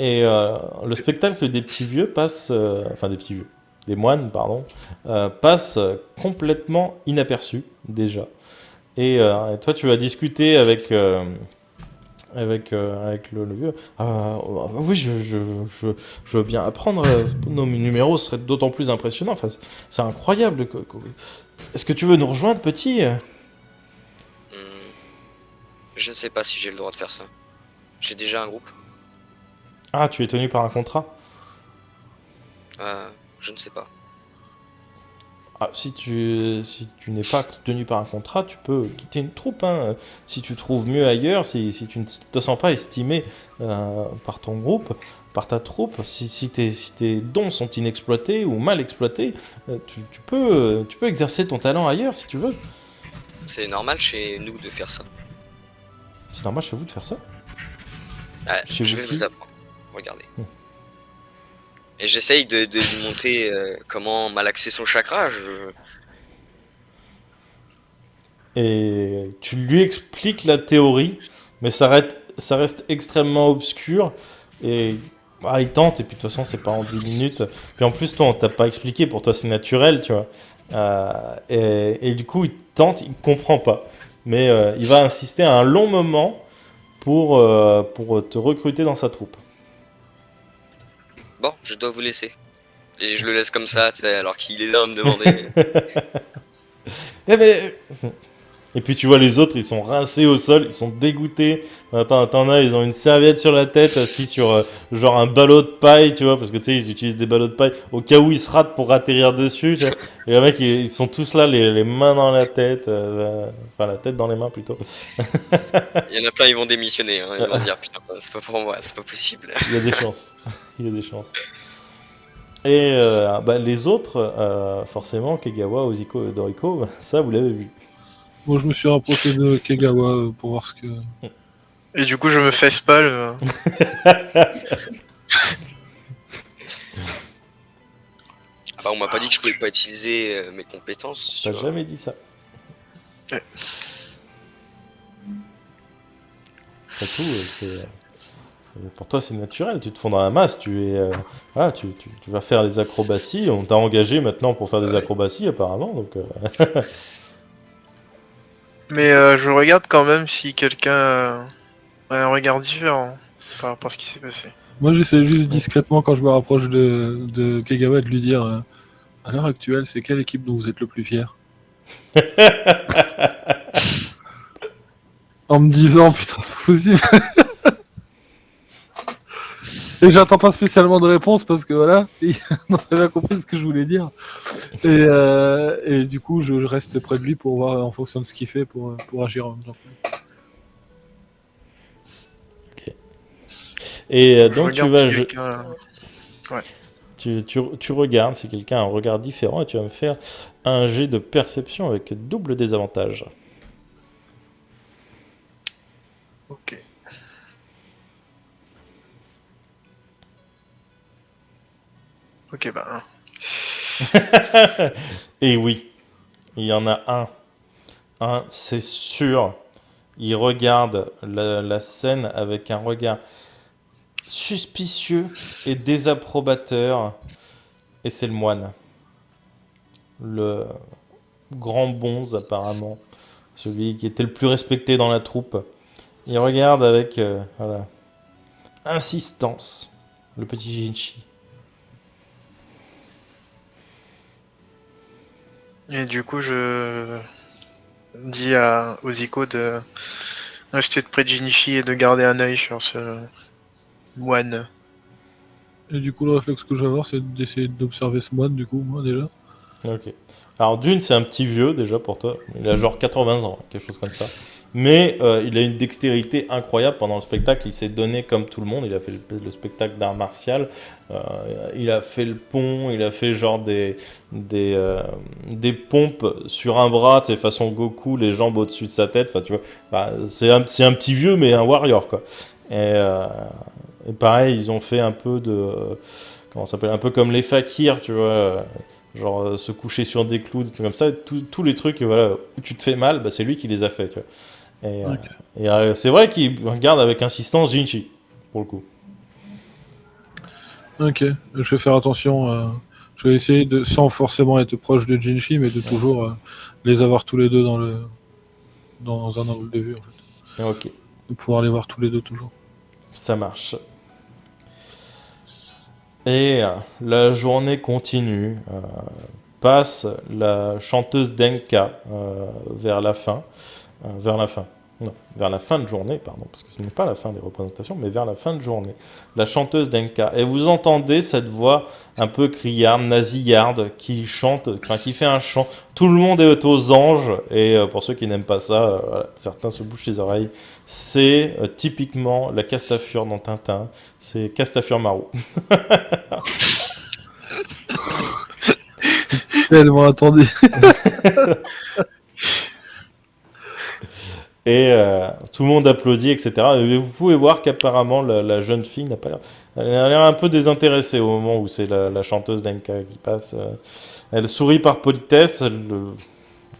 Et le spectacle des petits vieux passe. Enfin, des petits vieux. Des moines, pardon. Passe complètement inaperçu, déjà. Et toi, tu vas discuter avec le vieux. Oui, je veux bien apprendre. Nos numéros seraient d'autant plus impressionnants. Enfin, c'est incroyable. Est-ce que tu veux nous rejoindre, petit? Je ne sais pas si j'ai le droit de faire ça. J'ai déjà un groupe. Ah, tu es tenu par un contrat? Je ne sais pas. Ah, si tu n'es pas tenu par un contrat, tu peux quitter une troupe, hein. Si tu trouves mieux ailleurs, si tu ne te sens pas estimé par ton groupe, par ta troupe, si tes dons sont inexploités ou mal exploités, tu peux exercer ton talent ailleurs si tu veux. C'est normal chez nous de faire ça. C'est normal chez vous de faire ça? Chez Je vous vais qui vous apprendre. Regardez. Et j'essaye de lui montrer comment malaxer son chakra. Et tu lui expliques la théorie, mais ça reste extrêmement obscur. Et il tente, et puis de toute façon, c'est pas en 10 minutes. Puis en plus, toi, on t'a pas expliqué, pour toi, c'est naturel, tu vois. Et du coup, il tente, il comprend pas. Mais il va insister un long moment pour te recruter dans sa troupe. Bon, je dois vous laisser. Et je le laisse comme ça, tu sais, alors qu'il est là à me demander. Et puis tu vois les autres, ils sont rincés au sol, ils sont dégoûtés. T'en as, ils ont une serviette sur la tête, assis sur genre un ballot de paille, tu vois, parce que tu sais, ils utilisent des ballots de paille au cas où ils se ratent pour atterrir dessus. Tu vois. Et les mecs, ils sont tous là, les mains dans la tête, enfin la tête dans les mains plutôt. Il y en a plein, ils vont démissionner. Hein. Ils vont se dire, putain, c'est pas pour moi, c'est pas possible. Il y a des chances. Il y a des chances. Et les autres, forcément, Kegawa, Oziko et Doriko, ça vous l'avez vu. Moi, je me suis rapproché de Kegawa pour voir ce que. Et du coup, je me fesse pas le. Ah bah, on m'a pas dit que je pouvais pas utiliser mes compétences. T'as sur- jamais dit ça. Ouais. Après tout, pour toi, c'est naturel. Tu te fonds dans la masse. Voilà, tu vas faire les acrobaties. On t'a engagé maintenant pour faire des acrobaties, apparemment. Donc, Mais je regarde quand même si quelqu'un a un regard différent par rapport à ce qui s'est passé. Moi, j'essaie juste discrètement, quand je me rapproche de Kegawa, de lui dire à l'heure actuelle, c'est quelle équipe dont vous êtes le plus fier? En me disant, putain, c'est pas possible. Et j'attends pas spécialement de réponse parce que voilà, on a bien compris ce que je voulais dire. Et du coup, je reste près de lui pour voir en fonction de ce qu'il fait pour agir en même temps. Et Je donc tu regarde vas... si quelqu'un... Tu regardes si quelqu'un a un regard différent et tu vas me faire un jet de perception avec double désavantage. Ok. Ok, bah... Et oui, il y en a un. Un, c'est sûr. Il regarde la scène avec un regard suspicieux et désapprobateur. Et c'est le moine. Le grand bonze, apparemment. Celui qui était le plus respecté dans la troupe. Il regarde avec voilà, insistance le petit Jinchi. Et du coup, je dis aux Iko de rester près de Jinichi et de garder un œil sur ce moine. Et du coup, le réflexe que je vais avoir, c'est d'essayer d'observer ce moine, du coup, moi déjà. Ok. Alors d'une, c'est un petit vieux déjà pour toi. Il a genre 80 ans, quelque chose comme ça. Mais il a une dextérité incroyable pendant le spectacle. Il s'est donné comme tout le monde. Il a fait le spectacle d'art martial. Il a fait le pont. Il a fait genre des pompes sur un bras, de façon Goku, les jambes au-dessus de sa tête. Enfin, tu vois, bah, c'est un petit vieux, mais un warrior, quoi. Et pareil, ils ont fait un peu de... comment ça s'appelle? Un peu comme les fakirs, tu vois. Genre se coucher sur des clous, des trucs comme ça, tous les trucs voilà, où tu te fais mal, bah, c'est lui qui les a fait. Tu vois. Et c'est vrai qu'il regarde avec insistance Jinchi, pour le coup. Ok, je vais faire attention. Je vais essayer de, sans forcément être proche de Jinchi, mais de toujours les avoir tous les deux dans un angle de vue, en fait. Ok, De pouvoir les voir tous les deux toujours. ça marche. Et la journée continue. Passe la chanteuse Denka vers la fin. Vers la fin. Non, vers la fin de journée, pardon, parce que ce n'est pas la fin des représentations, mais vers la fin de journée. La chanteuse Denka. Et vous entendez cette voix un peu criarde, nasillarde, qui chante, enfin, qui fait un chant. Tout le monde est aux anges, et pour ceux qui n'aiment pas ça, voilà, certains se bouchent les oreilles. C'est typiquement la Castafiore dans Tintin. C'est Castafiore Marou. Tellement attendu. Et tout le monde applaudit, etc. Et vous pouvez voir qu'apparemment la jeune fille n'a pas l'air... Elle a l'air un peu désintéressée au moment où c'est la chanteuse Denka qui passe. Elle sourit par politesse,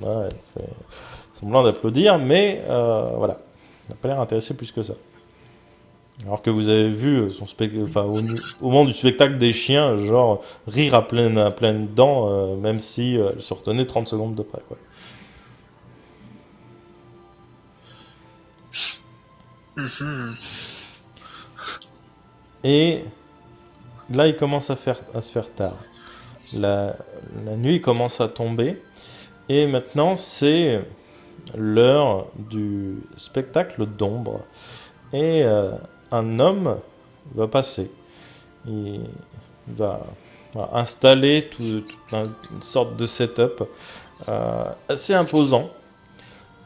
voilà, elle fait semblant d'applaudir, mais voilà, elle n'a pas l'air intéressée plus que ça. Alors que vous avez vu enfin, au moment du spectacle des chiens, genre rire à pleines dents, même si elle se retenait 30 secondes de près, quoi. Et là, il commence à se faire tard. La nuit commence à tomber. Et maintenant, c'est l'heure du spectacle d'ombre. Et un homme va passer. Il va installer toute une sorte de setup assez imposant.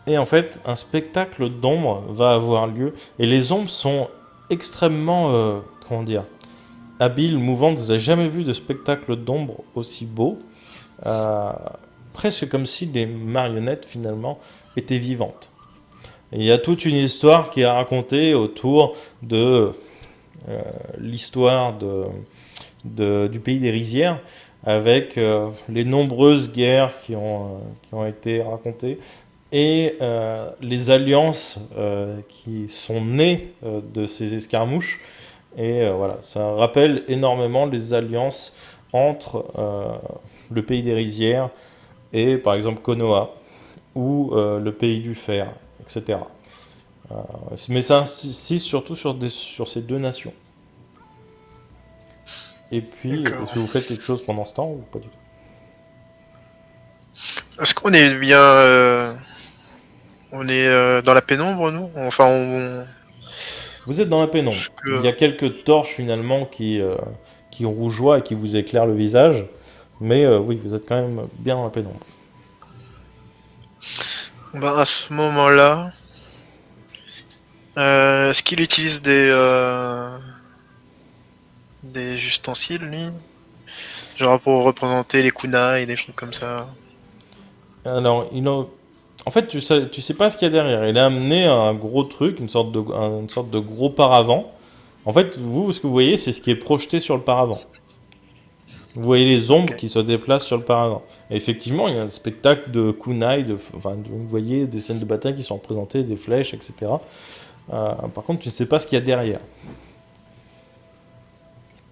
Et en fait, un spectacle d'ombre va avoir lieu. Et les ombres sont extrêmement, comment dire, habiles, mouvantes. Vous n'avez jamais vu de spectacle d'ombre aussi beau. Presque comme si les marionnettes, finalement, étaient vivantes. Et il y a toute une histoire qui est racontée autour de l'histoire du pays des rizières, avec les nombreuses guerres qui ont été racontées, et les alliances qui sont nées de ces escarmouches. Et voilà, ça rappelle énormément les alliances entre le pays des rizières et par exemple Konoha, ou le pays du fer, etc. Mais ça insiste surtout sur ces deux nations. Et puis, est-ce que vous faites quelque chose pendant ce temps ou pas du tout? Est-ce qu'on est bien... on est dans la pénombre, nous? Enfin, Vous êtes dans la pénombre. Que- Il y a quelques torches finalement qui rougeoient et qui vous éclairent le visage. Mais oui, vous êtes quand même bien dans la pénombre. Bah, à ce moment-là, est-ce qu'il utilise des ustensiles, lui? Genre pour représenter les kunai et des trucs comme ça. Alors, en fait, tu sais pas ce qu'il y a derrière. Il a amené un gros truc, une sorte de gros paravent. En fait, vous, ce que vous voyez, c'est ce qui est projeté sur le paravent. Vous voyez les ombres Ok. qui se déplacent sur le paravent. Et effectivement, il y a un spectacle de kunai, vous voyez des scènes de bataille qui sont représentées, des flèches, etc. Par contre, tu ne sais pas ce qu'il y a derrière.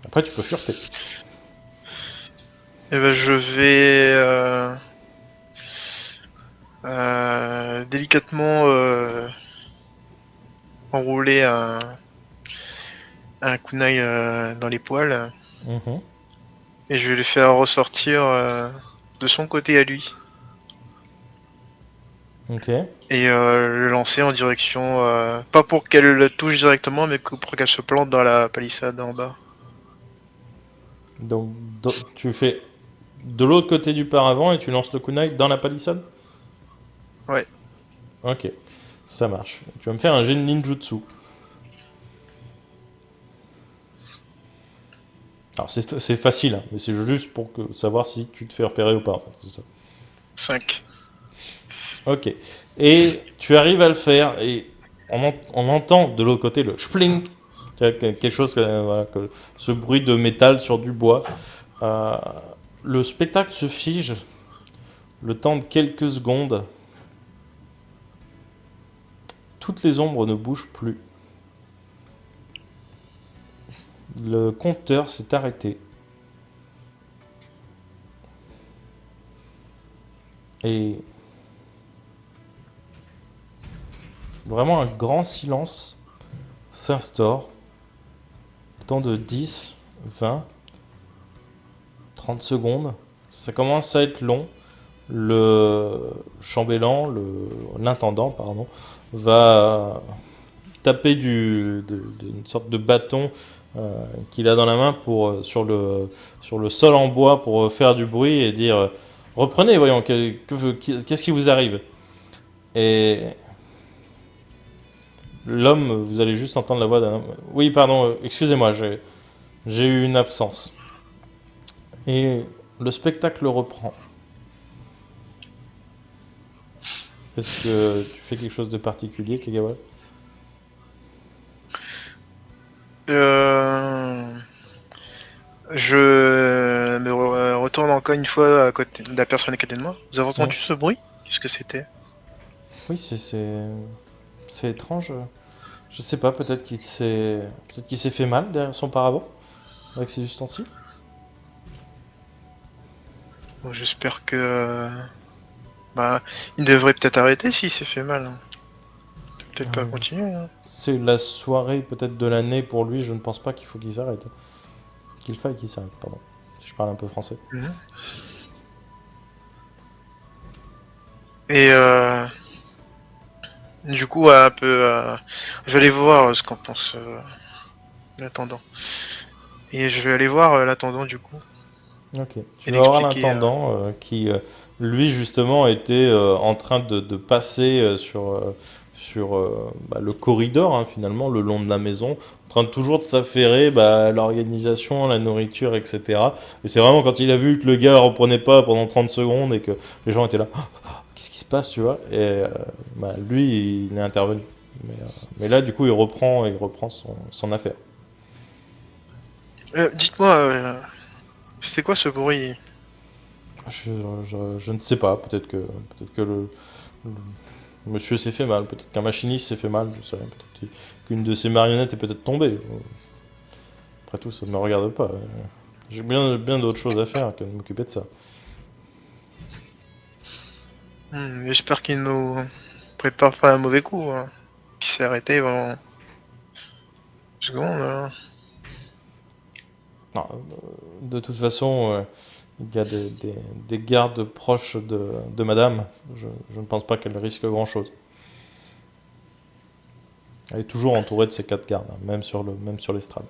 Après, tu peux fureter. Et ben je vais délicatement enrouler un kunai dans les poils Mhm. et je vais le faire ressortir de son côté à lui Ok. et le lancer en direction pas pour qu'elle le touche directement mais pour qu'elle se plante dans la palissade en bas. Donc, tu fais de l'autre côté du paravent et tu lances le kunai dans la palissade? Ouais. Ok, ça marche. Tu vas me faire un jet de ninjutsu. Alors, c'est facile, hein, mais c'est juste pour savoir si tu te fais repérer ou pas, en fait, c'est ça. 5. Ok. Et tu arrives à le faire et on entend de l'autre côté le spling. Quelque chose, voilà, ce bruit de métal sur du bois. Euh, le spectacle se fige le temps de quelques secondes. Toutes les ombres ne bougent plus. Le compteur s'est arrêté. Et vraiment un grand silence s'instaure. Temps de 10, 20, 30 secondes. Ça commence à être long. Le chambellan, l'intendant, pardon, va taper une sorte de bâton qu'il a dans la main sur le sol en bois pour faire du bruit et dire reprenez, voyons, qu'est-ce qui vous arrive? Et l'homme, vous allez juste entendre la voix d'un homme. Oui, pardon, excusez-moi, j'ai eu une absence. Et le spectacle reprend. Est-ce que tu fais quelque chose de particulier, Kagawa? Je me retourne encore une fois à côté de la personne à côté de moi. Vous avez entendu ce bruit? Qu'est-ce que c'était? Oui, c'est étrange. Je sais pas, peut-être qu'il s'est fait mal derrière son paravent avec ses ustensiles. Bon, j'espère que bah il devrait peut-être arrêter s'il s'est fait mal, hein. Peut-être pas continuer, hein. C'est la soirée peut-être de l'année pour lui, je ne pense pas qu'il faut qu'il s'arrête. Qu'il faille qu'il s'arrête, pardon. Si je parle un peu français. Mhm. Et du coup, un peu, je vais aller voir ce qu'en pense l'intendant. Et je vais aller voir l'intendant du coup. Ok. Tu Et vas voir l'expliquer. l'intendant qui, lui, justement, était en train de passer sur le corridor, hein, finalement, le long de la maison, en train de toujours de s'affairer l'organisation, la nourriture, etc. Et c'est vraiment quand il a vu que le gars reprenait pas pendant 30 secondes et que les gens étaient là, qu'est-ce qui se passe, tu vois? Et lui, il est intervenu. Mais là, du coup, il reprend son affaire. Dites-moi, c'était quoi ce bruit? Je ne sais pas, peut-être que le monsieur s'est fait mal, peut-être qu'un machiniste s'est fait mal, je sais rien, peut-être qu'une de ses marionnettes est peut-être tombée. Après tout, ça ne me regarde pas. J'ai bien d'autres choses à faire que de m'occuper de ça. J'espère qu'il nous prépare pas un mauvais coup, hein. Qu'il s'est arrêté pendant une seconde, hein. Non, de toute façon, il y a des gardes proches de madame. Je ne pense pas qu'elle risque grand-chose. Elle est toujours entourée de ses 4 gardes, hein, même sur l'estrade.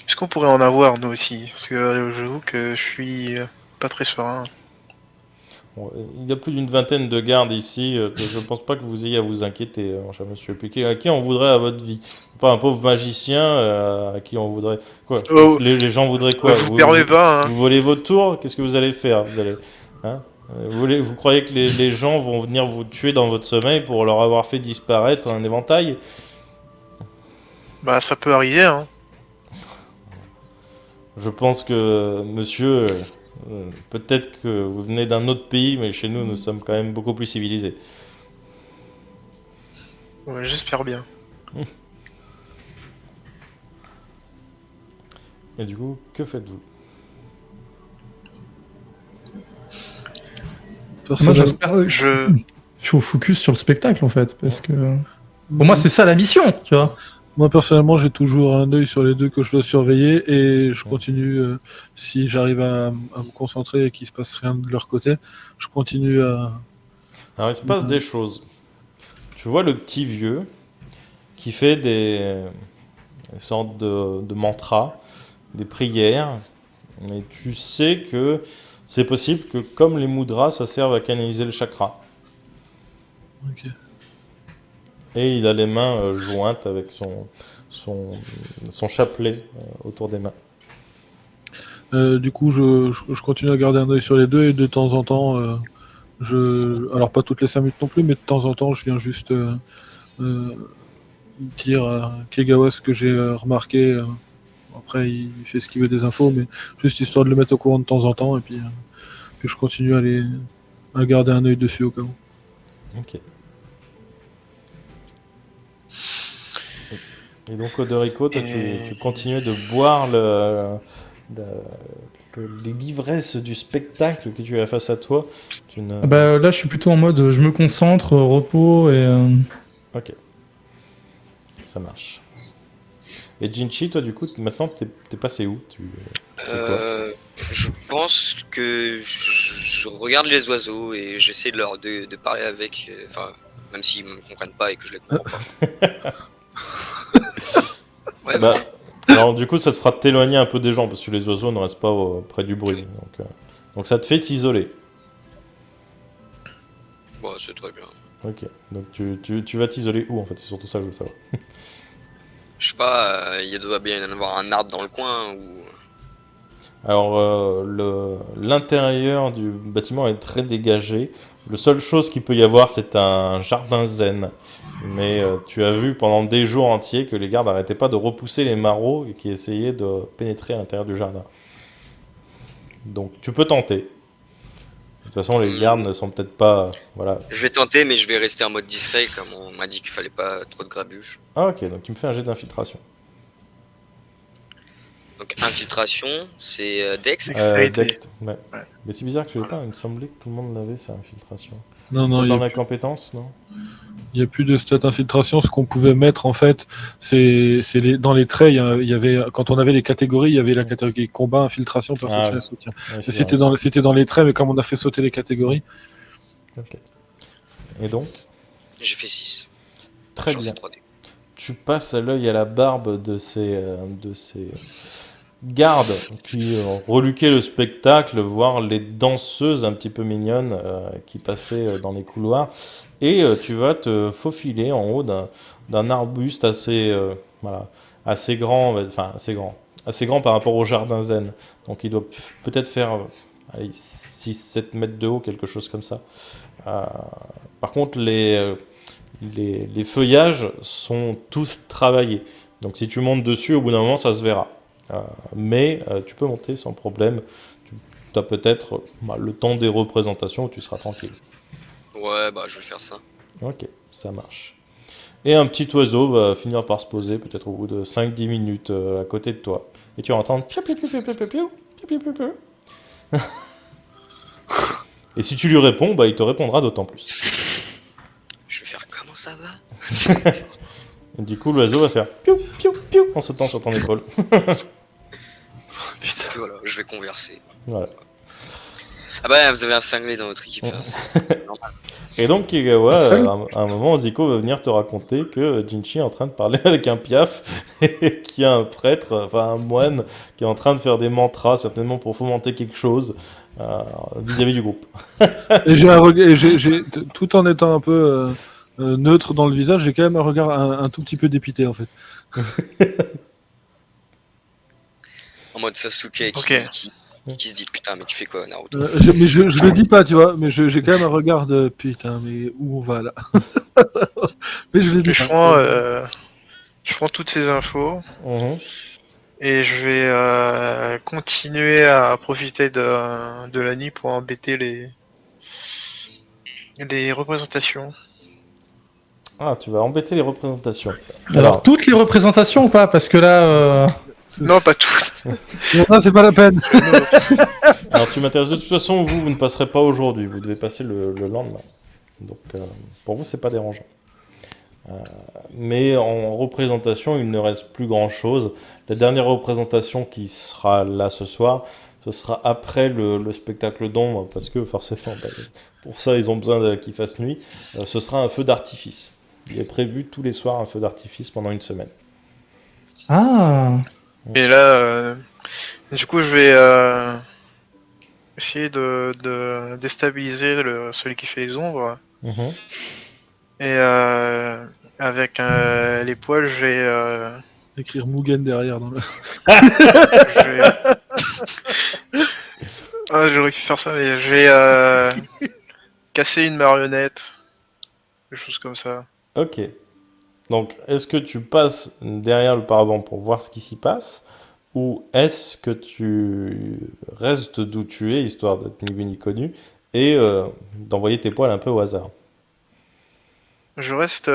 Est-ce qu'on pourrait en avoir, nous aussi? Parce que j'avoue que je suis pas très serein. Bon, il y a plus d'une vingtaine de gardes ici. Je ne pense pas que vous ayez à vous inquiéter, mon cher monsieur. Puis à qui on voudrait à votre vie? Pas un pauvre magicien à qui on voudrait... Quoi? Oh. Les gens voudraient quoi? Je vous permets pas, hein. Vous volez votre tour? Qu'est-ce que vous allez faire? Vous allez... Hein? Vous croyez que les gens vont venir vous tuer dans votre sommeil pour leur avoir fait disparaître un éventail? Bah, ça peut arriver, hein. Je pense que, monsieur, peut-être que vous venez d'un autre pays, mais chez nous, nous sommes quand même beaucoup plus civilisés. Ouais, j'espère bien. Et du coup, que faites-vous? Moi, Personnellement, j'espère. Je... Il faut focus sur le spectacle en fait, parce que pour moi c'est ça la mission, tu vois. moi, personnellement, j'ai toujours un œil sur les deux que je dois surveiller et je continue, si j'arrive à me concentrer et qu'il se passe rien de leur côté, je continue à... Alors, il se passe des choses. Tu vois le petit vieux qui fait des sortes de mantras, des prières, mais tu sais que c'est possible que, comme les mudras, ça serve à canaliser le chakra. Ok. Et il a les mains jointes avec son chapelet autour des mains. Du coup, je continue à garder un œil sur les deux et de temps en temps, alors pas toutes les 5 minutes non plus, mais de temps en temps, je viens juste dire à Kegawa ce que j'ai remarqué. Après, il fait ce qu'il veut des infos, mais juste histoire de le mettre au courant de temps en temps, et puis je continue à garder un œil dessus au cas où. Ok. Et donc, Odorico, toi, tu continues de boire l'ivresse du spectacle que tu as face à toi. Tu ne... Ah bah, là je suis plutôt en mode je me concentre, repos et. Ok. Ça marche. Et Jinchi, toi, du coup, maintenant, t'es passé où? Tu fais quoi? Je pense que je regarde les oiseaux et j'essaie de parler avec, enfin, même s'ils me comprennent pas et que je les comprends pas. Ouais, Bah, alors, du coup, ça te fera t'éloigner un peu des gens, parce que les oiseaux ne restent pas près du bruit. Donc ça te fait t'isoler. bon, c'est très bien. Ok. Donc tu vas t'isoler où, en fait? C'est surtout ça que je veux savoir. Je sais pas, il doit bien y avoir un arbre dans le coin ou. Alors, l'intérieur du bâtiment est très dégagé. La seule chose qu'il peut y avoir, c'est un jardin zen. Mais tu as vu pendant des jours entiers que les gardes n'arrêtaient pas de repousser les marauds et qui essayaient de pénétrer à l'intérieur du jardin. Donc tu peux tenter. De toute façon, les gardes ne sont peut-être pas... Voilà. Je vais tenter, mais je vais rester en mode discret, comme on m'a dit qu'il fallait pas trop de grabuge. Ah ok, donc tu me fais un jet d'infiltration. Donc infiltration, c'est Dex. Dextérité. Dex, ouais. Ouais. Mais c'est bizarre que tu l'aies pas, il me semblait que tout le monde l'avait, ça, infiltration. Non, Toi, non, dans la compétence, non? il n'y a plus de stat infiltration. Ce qu'on pouvait mettre, en fait, dans les traits, il y avait, quand on avait les catégories, il y avait la catégorie combat, infiltration, perception ouais. et soutien. Ouais, Et c'était dans les traits, mais comme on a fait sauter les catégories, Ok. Et donc, J'ai fait 6. très Genre, bien. c'est 3D. Tu passes l'œil à la barbe de ces gardes qui reluquaient le spectacle, voir les danseuses un petit peu mignonnes qui passaient dans les couloirs. Et tu vas te faufiler en haut d'un arbuste voilà, assez grand, enfin assez grand par rapport au jardin zen. Donc il doit peut-être faire 6-7 mètres de haut, quelque chose comme ça. Par contre, les feuillages sont tous travaillés. Donc si tu montes dessus, au bout d'un moment, ça se verra. Mais tu peux monter sans problème. Tu as peut-être le temps des représentations où tu seras tranquille. Ouais, bah je vais faire ça. Ok, ça marche. Et un petit oiseau va finir par se poser, peut-être au bout de 5-10 minutes à côté de toi. Et tu vas entendre piou, piou, piou, piou, piou, piou, piou, piou, piou. Et si tu lui réponds, il te répondra d'autant plus. Je vais faire comment ça va. Et du coup, l'oiseau va faire piou, piou, piou en sautant sur ton épaule. Putain. Voilà, je vais converser. Voilà. Ah bah, vous avez un cinglé dans votre équipe. Là, c'est normal. Et donc, à un moment, Zico va venir te raconter que Jinchi est en train de parler avec un piaf, et qu'il y a un prêtre, enfin un moine, qui est en train de faire des mantras, certainement pour fomenter quelque chose vis-à-vis du groupe. Et tout en étant un peu neutre dans le visage, j'ai quand même un regard un tout petit peu dépité en fait. En mode Sasuke Ok. qui se dit putain, mais tu fais quoi, Naruto? Mais je le dis pas, tu vois, mais j'ai quand même un regard de putain, mais où on va là? Mais je le dis Je pas. prends toutes ces infos Mhm. et je vais continuer à profiter de la nuit pour embêter les représentations. Ah, tu vas embêter les représentations. Alors, toutes les représentations ou pas? Parce que là, Non, pas toutes. Non, c'est pas la peine. Alors, tu m'intéresses de toute façon, vous ne passerez pas aujourd'hui, vous devez passer le lendemain. Donc, pour vous, c'est pas dérangeant. Mais en représentation, il ne reste plus grand-chose. La dernière représentation qui sera là ce soir, ce sera après le spectacle d'ombre, parce que forcément, pour ça, ils ont besoin qu'il fasse nuit. Ce sera un feu d'artifice. Il est prévu tous les soirs un feu d'artifice pendant une semaine. ah, Et là, du coup, je vais essayer de déstabiliser celui qui fait les ombres. Mhm. Et avec les poils, je vais, Écrire Mugen derrière dans le. je vais- Ah, j'aurais pu faire ça, mais je vais casser une marionnette, quelque chose comme ça. Ok. Donc, est-ce que tu passes derrière le paravent pour voir ce qui s'y passe, ou est-ce que tu restes d'où tu es, histoire d'être ni vu ni connu, et d'envoyer tes poils un peu au hasard? Je reste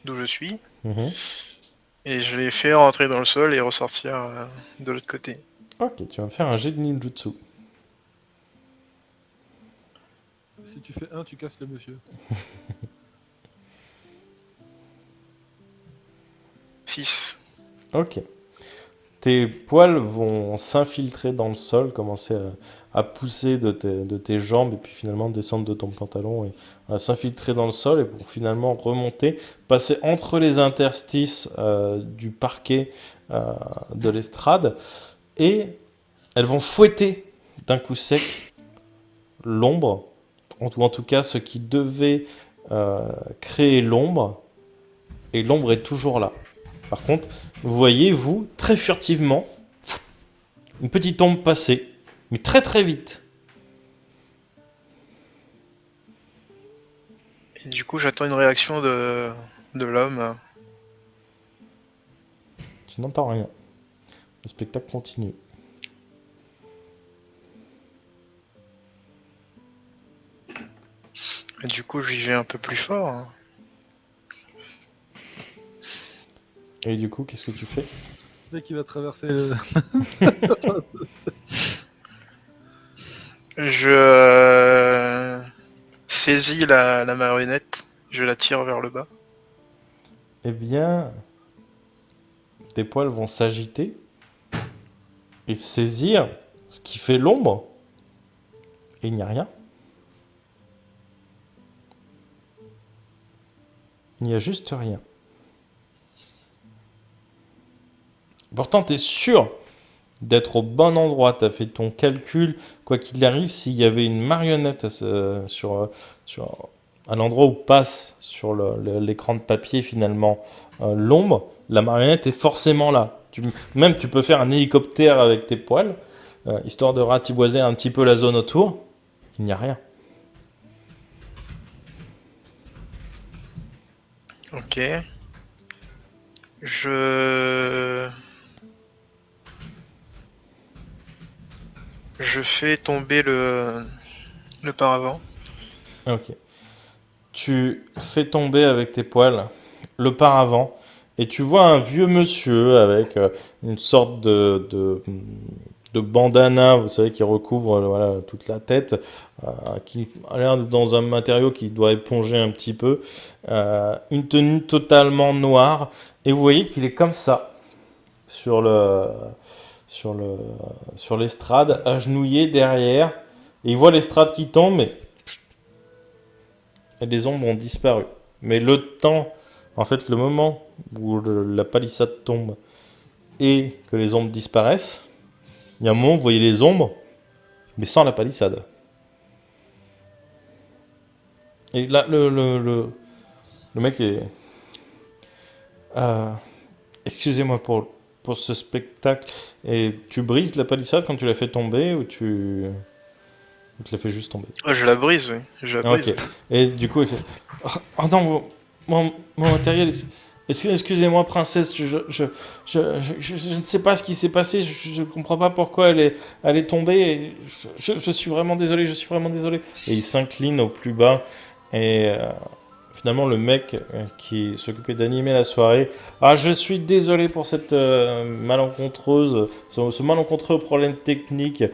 d'où je suis Mhm. et je les fais rentrer dans le sol et ressortir de l'autre côté. Ok, tu vas me faire un jet de ninjutsu. Si tu fais un, tu casses le monsieur. 6. Ok. Tes poils vont s'infiltrer dans le sol, commencer à pousser de tes jambes, et puis finalement descendre de ton pantalon, et à s'infiltrer dans le sol, et pour finalement remonter, passer entre les interstices du parquet de l'estrade, et elles vont fouetter d'un coup sec l'ombre, ou en tout cas ce qui devait créer l'ombre, et l'ombre est toujours là. Par contre, vous voyez, vous, très furtivement, une petite ombre passer, mais très très vite. Et du coup, j'attends une réaction de l'homme. Tu n'entends rien. Le spectacle continue. Et du coup, j'y vais un peu plus fort. Hein. Et du coup, qu'est-ce que tu fais? Le mec qui va traverser le. Je saisis la marionnette, je la tire vers le bas. Eh bien, tes poils vont s'agiter et saisir ce qui fait l'ombre. Et il n'y a rien. Il n'y a juste rien. Pourtant, tu es sûr d'être au bon endroit. Tu as fait ton calcul. Quoi qu'il arrive, s'il y avait une marionnette à l'endroit où passe sur l'écran de papier finalement l'ombre, la marionnette est forcément là. Même tu peux faire un hélicoptère avec tes poils, histoire de ratiboiser un petit peu la zone autour. Il n'y a rien. Ok. Je fais tomber le paravent. Ok. Tu fais tomber avec tes poils le paravent et tu vois un vieux monsieur avec une sorte de bandana, vous savez, qui recouvre voilà, toute la tête, qui a l'air d'être dans un matériau qui doit éponger un petit peu, une tenue totalement noire, et vous voyez qu'il est comme ça sur sur l'estrade, agenouillé derrière, et il voit l'estrade qui tombe, mais et les ombres ont disparu. Mais le temps, en fait, le moment où la palissade tombe et que les ombres disparaissent, il y a un moment où vous voyez les ombres, mais sans la palissade. Et là, le mec est... excusez-moi pour ce spectacle. Et tu brises la palissade quand tu la fais tomber ou tu la fais juste tomber? Je la brise, oui. Je la brise. Ok. Et du coup, il fait... Oh non, mon matériel... Excusez-moi, princesse, je ne sais pas ce qui s'est passé, je ne comprends pas pourquoi elle est tombée, et je suis vraiment désolé, je suis vraiment désolé. Et il s'incline au plus bas, et finalement le mec qui s'occupait d'animer la soirée, je suis désolé pour cette malencontreuse, ce malencontreux problème technique.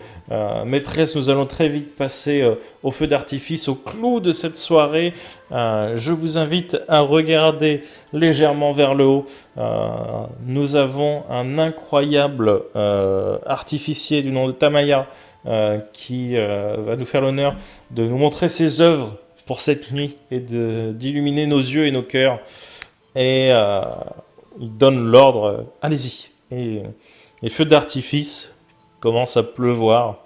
Maîtresse, nous allons très vite passer au feu d'artifice, au clou de cette soirée. Je vous invite à regarder légèrement vers le haut. Nous avons un incroyable artificier du nom de Tamaya qui va nous faire l'honneur de nous montrer ses œuvres pour cette nuit et d'illuminer nos yeux et nos cœurs. Et il donne l'ordre, allez-y. Et les feux d'artifice commencent à pleuvoir.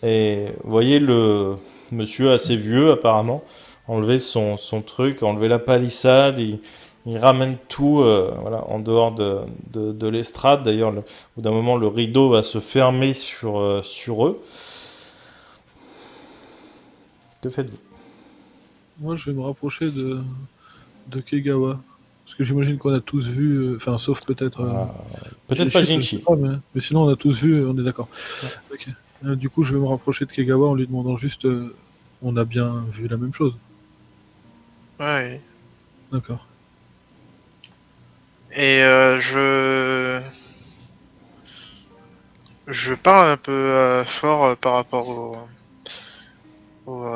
Et vous voyez le monsieur assez vieux apparemment enlever son truc, enlever la palissade, il ramène tout voilà, en dehors de l'estrade. D'ailleurs, au bout d'un moment, le rideau va se fermer sur eux. Que faites-vous? Moi, je vais me rapprocher de Kegawa. Parce que j'imagine qu'on a tous vu, enfin, sauf peut-être. Peut-être pas je sais Jinchi. pas, mais sinon, on a tous vu, on est d'accord. Ouais. Ok. Du coup, je vais me rapprocher de Kegawa en lui demandant juste on a bien vu la même chose. Ouais. D'accord. Et je parle un peu fort par rapport au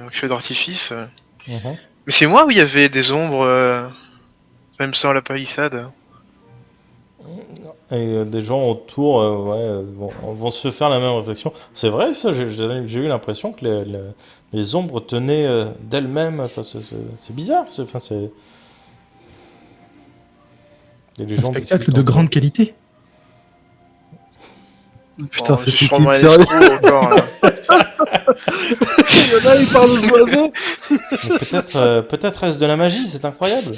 feu d'artifice. Mhm. Mais c'est moi où il y avait des ombres, même sans la palissade. Et des gens autour vont se faire la même réflexion. C'est vrai ça, j'ai eu l'impression que les ombres tenaient d'elles-mêmes. Enfin, c'est bizarre. Enfin, c'est... Et les Un gens spectacle discutent de entre grande eux. qualité. Putain, c'est je type prends un sérieux. escroc encore. Là. Il y en a, il parle aux oiseaux. Mais peut-être est-ce de la magie, c'est incroyable.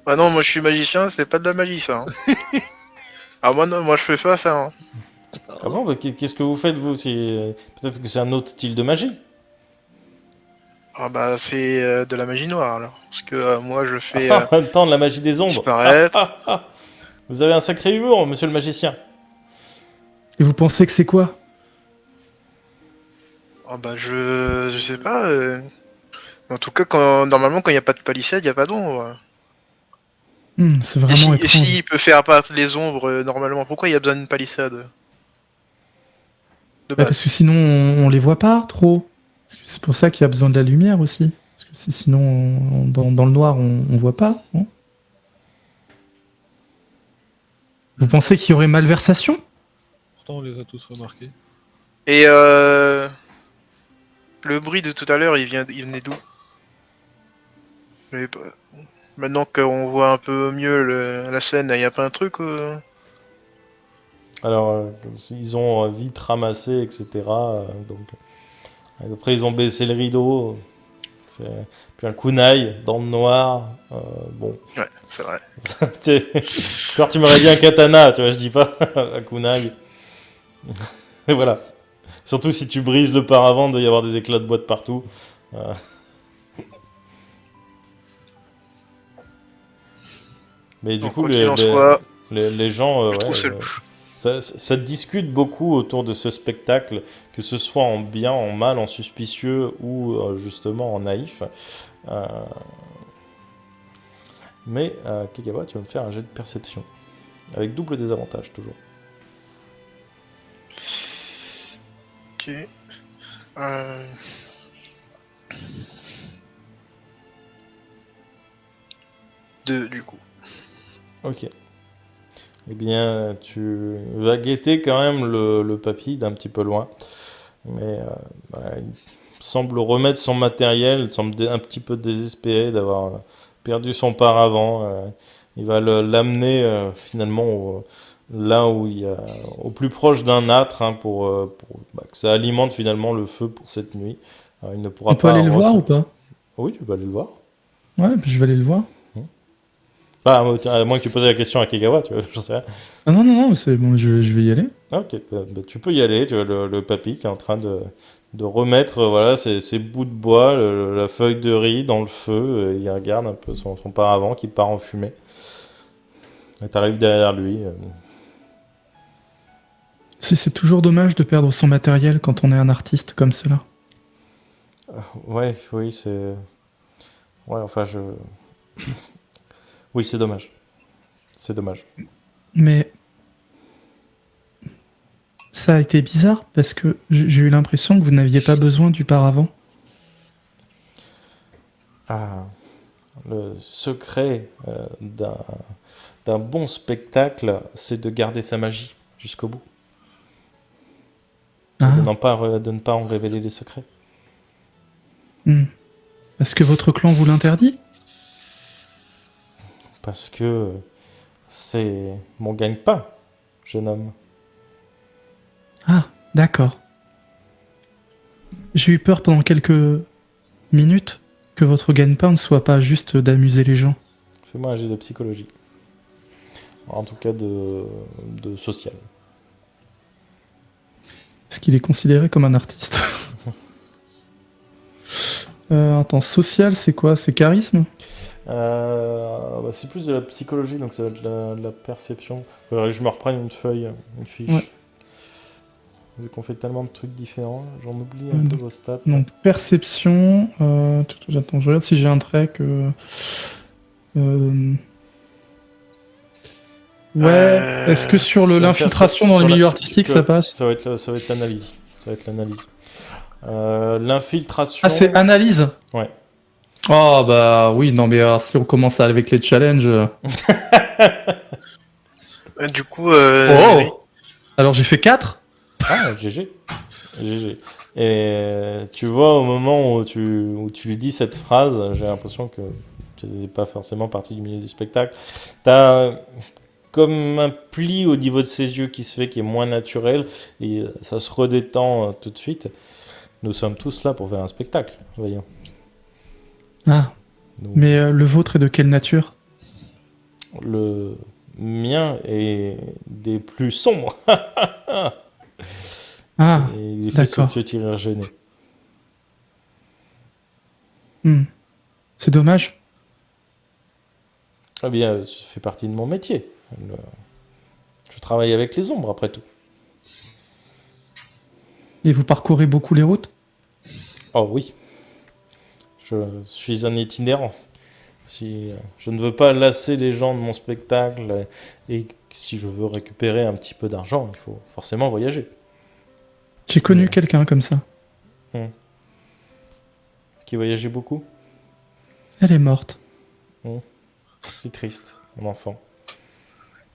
Ah non, moi je suis magicien, c'est pas de la magie ça. Hein. Ah moi non, moi je fais pas ça. Hein. Ah bon, bah, qu'est-ce que vous faites vous? Peut-être que c'est un autre style de magie. Ah bah c'est de la magie noire alors. Parce que moi je fais En même temps, de la magie des ombres. disparaître. Vous avez un sacré humour, monsieur le magicien. Et vous pensez que c'est quoi? Ah bah je sais pas. En tout cas, normalement quand il n'y a pas de palissade, il n'y a pas d'ombre. C'est Et vraiment étrange. si il peut faire apparaître les ombres normalement, pourquoi il y a besoin d'une palissade de Bah, base? parce que sinon, on les voit pas trop. C'est pour ça qu'il y a besoin de la lumière aussi. Parce que sinon, dans le noir, on voit pas. Non, vous pensez qu'il y aurait malversation? Pourtant, on les a tous remarqués. Et le bruit de tout à l'heure, il venait d'où? J'avais pas- Maintenant qu'on voit un peu mieux la scène, il n'y a pas un truc Alors, ils ont vite ramassé, etc. Donc, après, ils ont baissé le rideau. Puis un kunai dans le noir. Bon. Ouais, c'est vrai. Quand tu m'aurais dit un katana, tu vois, je dis pas un kunai. Et voilà. Surtout si tu brises le paravent, il doit y avoir des éclats de bois de partout. Mais du Donc, coup, quoi qu'il en soit, les gens, je trouve c'est le ça discute beaucoup autour de ce spectacle, que ce soit en bien, en mal, en suspicieux ou justement en naïf. Mais Kegawa, tu vas me faire un jet de perception. Avec double désavantage, toujours. Ok. Deux, du coup. Ok. Eh bien, tu vas guetter quand même le papy d'un petit peu loin. Mais voilà, il semble remettre son matériel, il semble un petit peu désespéré d'avoir perdu son paravent. Il va l'amener finalement là où il y a, au plus proche d'un âtre pour que ça alimente finalement le feu pour cette nuit. Il ne pourra On peut pas aller le voir ou pas? Oui, tu peux aller le voir. Ouais, je vais aller le voir. À moins que tu poses la question à Kegawa, tu vois, j'en sais rien. Ah non, non, non, c'est bon, je vais y aller. Ah, ok, tu peux y aller. Tu vois le papy qui est en train de remettre voilà, ses bouts de bois, la feuille de riz dans le feu. Il regarde un peu son paravent qui part en fumée. Et t'arrives derrière lui. C'est toujours dommage de perdre son matériel quand on est un artiste comme cela. Ouais, oui, c'est. Ouais, enfin, Oui, c'est dommage. C'est dommage. Mais ça a été bizarre parce que j'ai eu l'impression que vous n'aviez pas besoin du paravent. Ah, le secret d'un bon spectacle, c'est de garder sa magie jusqu'au bout. Ah, De ne pas en révéler les secrets. Parce que votre clan vous l'interdit? Parce que c'est mon gagne-pain, jeune homme. Ah, d'accord. J'ai eu peur pendant quelques minutes que votre gagne-pain ne soit pas juste d'amuser les gens. Fais-moi un jet de psychologie. En tout cas de social. Est-ce qu'il est considéré comme un artiste? Attends, social, c'est quoi? C'est charisme? C'est plus de la psychologie, donc ça va être de la perception. Faudrait que je me reprenne une feuille, une fiche. Ouais. Vu qu'on fait tellement de trucs différents, j'en oublie un peu vos stats. Donc, perception. Attends, je regarde si j'ai un trait que. Ouais. Est-ce que sur l'infiltration dans le milieu artistique, ça passe? Ça va être l'analyse. Ça va être l'analyse. L'infiltration. Ah, c'est analyse? Ouais. Oh, bah oui, non, mais si on commence avec les challenges. Du coup, Oh! Alors, j'ai fait 4? Ah, GG. GG. Et tu vois, au moment où tu lui dis cette phrase, j'ai l'impression que tu n'es pas forcément partie du milieu du spectacle. T'as comme un pli au niveau de ses yeux qui se fait, qui est moins naturel, et ça se redétend tout de suite. Nous sommes tous là pour faire un spectacle, voyons. Ah, Donc, mais le vôtre est de quelle nature? le mien est des plus sombres. Ah, Et il fait ce d'accord. petit rire gêné. C'est dommage. Eh bien, ça fait partie de mon métier. Je travaille avec les ombres, après tout. Et vous parcourez beaucoup les routes? Oh oui. Je suis un itinérant. Si je ne veux pas lasser les gens de mon spectacle et si je veux récupérer un petit peu d'argent, il faut forcément voyager. J'ai connu quelqu'un comme ça. Qui voyageait beaucoup? Elle est morte. C'est triste, mon enfant.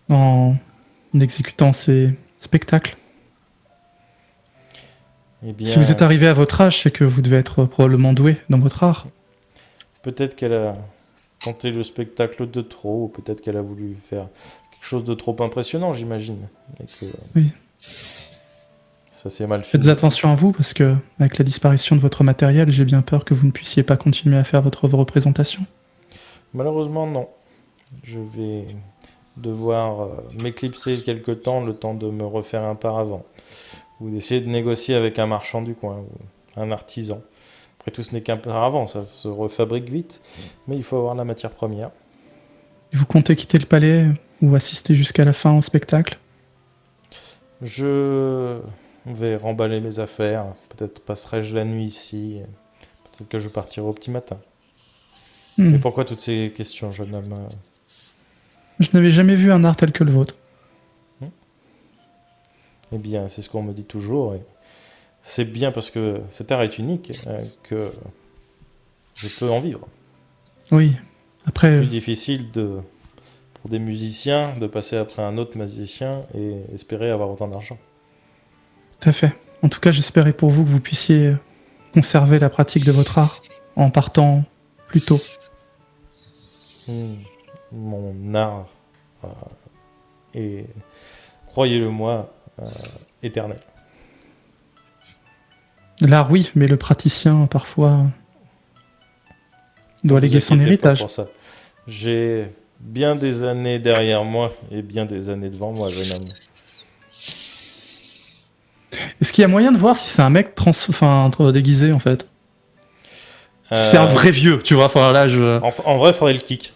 En exécutant ses spectacles. Eh bien, Si vous êtes arrivé à votre âge, c'est que vous devez être probablement doué dans votre art. peut-être qu'elle a tenté le spectacle de trop, ou peut-être qu'elle a voulu faire quelque chose de trop impressionnant, j'imagine. Et que Oui. ça s'est mal fini. Faites attention à vous, parce que avec la disparition de votre matériel, j'ai bien peur que vous ne puissiez pas continuer à faire votre représentation. Malheureusement, non. Je vais devoir m'éclipser quelque temps, le temps de me refaire un paravent. Ou d'essayer de négocier avec un marchand du coin, ou un artisan. Après tout, ce n'est qu'un paravent, ça se refabrique vite. Mais il faut avoir la matière première. Et vous comptez quitter le palais ou assister jusqu'à la fin au spectacle? Je vais remballer mes affaires. Peut-être passerai-je la nuit ici. Peut-être que je partirai au petit matin. Hmm. Mais pourquoi toutes ces questions, jeune homme? Je n'avais jamais vu un art tel que le vôtre. Eh bien, c'est ce qu'on me dit toujours. Et c'est bien parce que cet art est unique que je peux en vivre. Oui. Après, Plus difficile de pour des musiciens de passer après un autre musicien et espérer avoir autant d'argent. Tout à fait. En tout cas, j'espérais pour vous que vous puissiez conserver la pratique de votre art en partant plus tôt. Mon art est, croyez-le-moi, éternel. L'art, oui, mais le praticien, parfois, doit Ne vous léguer son inquiétez pas héritage. pour ça. J'ai bien des années derrière moi et bien des années devant moi, jeune homme. Est-ce qu'il y a moyen de voir si c'est un mec déguisé, en fait? Si c'est un vrai vieux, tu vois, enfin là, je... En vrai, faudrait le kick.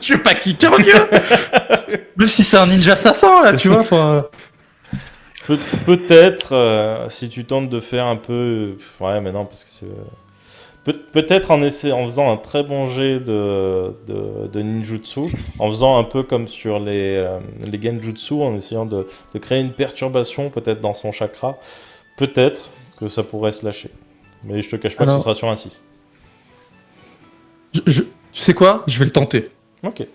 Je veux pas kicker un vieux. Même si c'est un ninja assassin, là, tu vois, enfin... Peut-être, si tu tentes de faire un peu... Ouais, mais non, parce que c'est... Peut-être en faisant un très bon jet de ninjutsu, en faisant un peu comme sur les genjutsu, en essayant de créer une perturbation peut-être dans son chakra, peut-être que ça pourrait se lâcher. Mais je te cache pas que ce sera sur un 6. Tu sais quoi? Je vais le tenter. Ok,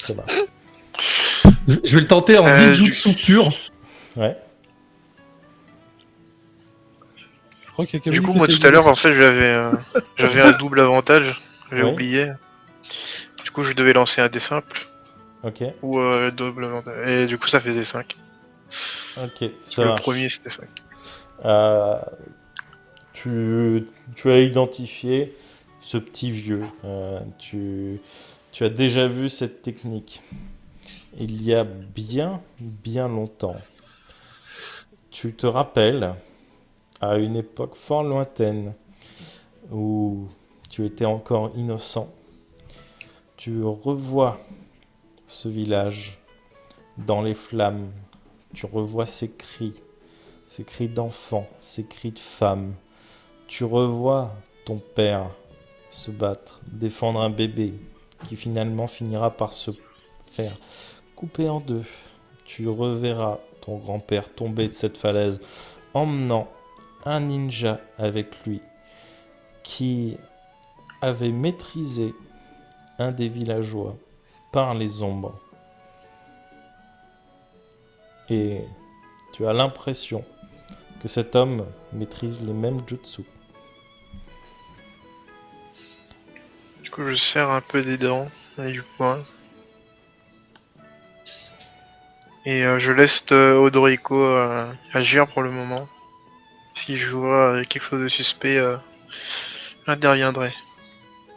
ça va. Je vais le tenter en ninjutsu pur. Ouais. Je crois qu'il y a Du Camille coup, qui moi essaie tout à de- l'heure, en fait, j'avais un double avantage. J'ai Oui. oublié. Du coup, je devais lancer un dé simple Ok, ou double avantage. Et du coup, ça faisait 5. ok, ça Le marche. premier, c'était 5. Tu as identifié ce petit vieux. Tu as déjà vu cette technique. Il y a bien longtemps. Tu te rappelles, à une époque fort lointaine, où tu étais encore innocent, tu revois ce village dans les flammes. Tu revois ces cris d'enfants, ces cris de femmes. Tu revois ton père se battre, défendre un bébé qui finalement finira par se faire couper en deux. Tu reverras ton grand-père tomber de cette falaise, emmenant un ninja avec lui qui avait maîtrisé un des villageois par les ombres. Et tu as l'impression que cet homme maîtrise les mêmes jutsu. Du coup, je serre un peu des dents et du poing. Et je laisse Odorico agir pour le moment. Si je vois quelque chose de suspect, j'interviendrai.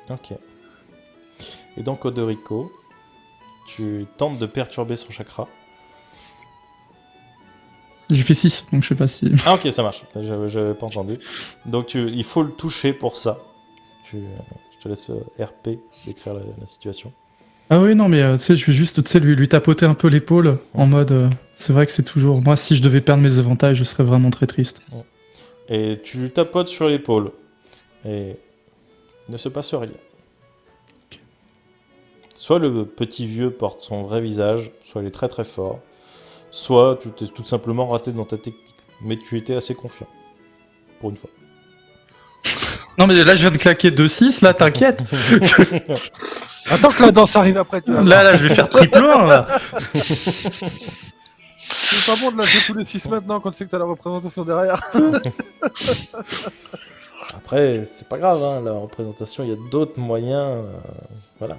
Ok. Et donc Odorico, tu tentes de perturber son chakra. J'ai fait 6, donc je sais pas si... Ah ok, ça marche. J'avais pas entendu. Donc il faut le toucher pour ça. Je te laisse RP décrire la situation. Ah oui, non, mais tu sais, je vais juste lui tapoter un peu l'épaule, en mode... c'est vrai que c'est toujours... Moi, si je devais perdre mes avantages, je serais vraiment très triste. Et tu lui tapotes sur l'épaule. Et il ne se passe rien. Soit le petit vieux porte son vrai visage, soit il est très très fort, soit tu t'es tout simplement raté dans ta technique. Mais tu étais assez confiant. Pour une fois. Non, mais là, je viens de claquer 2-6, là, t'inquiète. Attends que la danse arrive après. Tu vois. Là, je vais faire triple 1, là. C'est pas bon de lâcher tous les 6 maintenant quand tu sais que t'as la représentation derrière. Après, c'est pas grave, hein, la représentation, il y a d'autres moyens. Voilà.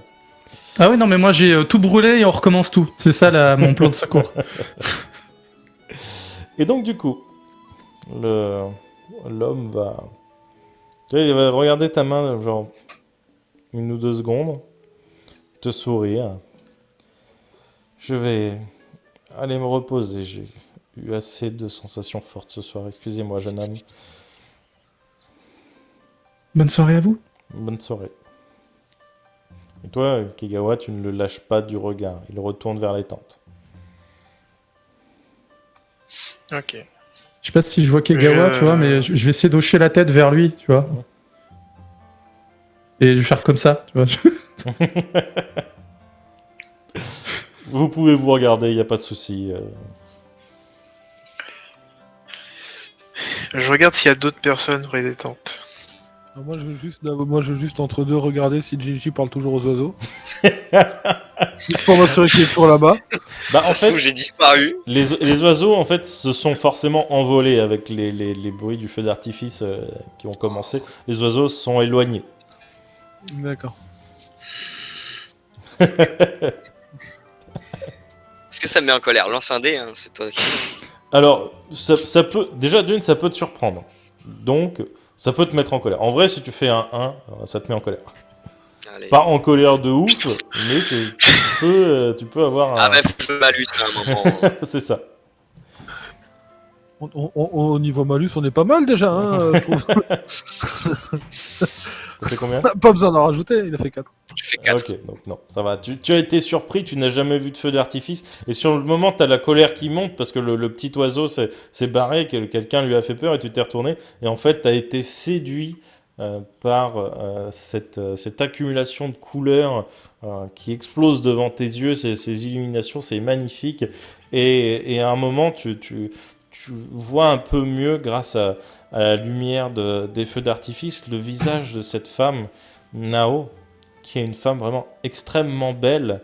Ah oui, non, mais moi, j'ai tout brûlé et on recommence tout. C'est ça, mon plan de secours. Et donc, du coup, l'homme va. Tu vois, il va regarder ta main, genre 1 ou 2 secondes, te sourire. Je vais aller me reposer. J'ai eu assez de sensations fortes ce soir. Excusez-moi, jeune homme. Bonne soirée à vous. Bonne soirée. Et toi, Kegawa, tu ne le lâches pas du regard. Il retourne vers les tentes. Ok. Je sais pas si je vois Kegawa, tu vois, mais je vais essayer d'hocher la tête vers lui, tu vois. Et je vais faire comme ça, tu vois. Vous pouvez vous regarder, il n'y a pas de souci. Je regarde s'il y a d'autres personnes près des tentes. Moi, je veux juste entre deux regarder si Gigi parle toujours aux oiseaux. Juste pour m'assurer qu'il est toujours là-bas. Bah, en Ça se trouve, fait, j'ai disparu. les oiseaux, en fait, se sont forcément envolés avec les bruits du feu d'artifice qui ont commencé. Les oiseaux se sont éloignés. D'accord. Est-ce que ça me met en colère? Lance un dé, hein, c'est toi qui. Alors, ça peut... Déjà, d'une, ça peut te surprendre. Donc, ça peut te mettre en colère. En vrai, si tu fais un 1, ça te met en colère. Allez. Pas en colère de ouf, mais tu peux avoir un... Ah, bah, faut que je m'allume à un moment. C'est ça. Au niveau malus, on est pas mal déjà, hein, je trouve. Ça fait combien? Pas besoin d'en rajouter, il a fait 4. J'ai fait 4. Ok, donc non, ça va. Tu as été surpris, tu n'as jamais vu de feu d'artifice. Et sur le moment, tu as la colère qui monte parce que le petit oiseau s'est barré, que quelqu'un lui a fait peur et tu t'es retourné. Et en fait, tu as été séduit par cette accumulation de couleurs qui explose devant tes yeux, ces illuminations, c'est magnifique. Et à un moment, tu vois un peu mieux grâce à la lumière des feux d'artifice le visage de cette femme, Nao, qui est une femme vraiment extrêmement belle.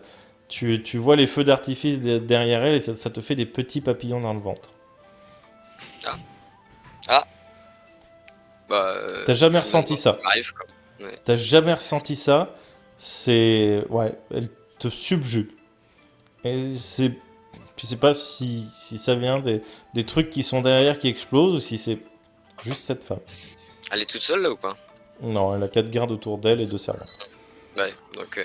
Tu vois les feux d'artifice derrière elle et ça te fait des petits papillons dans le ventre. Bah, T'as jamais je ressenti vois ça? arrive, quoi. T'as jamais ressenti ça? C'est... Ouais, elle te subjugue. Et c'est... Je sais pas si ça vient des trucs qui sont derrière qui explosent ou si c'est juste cette femme. Elle est toute seule là ou pas? Non, elle a 4 gardes autour d'elle et 2 servantes. Ouais, donc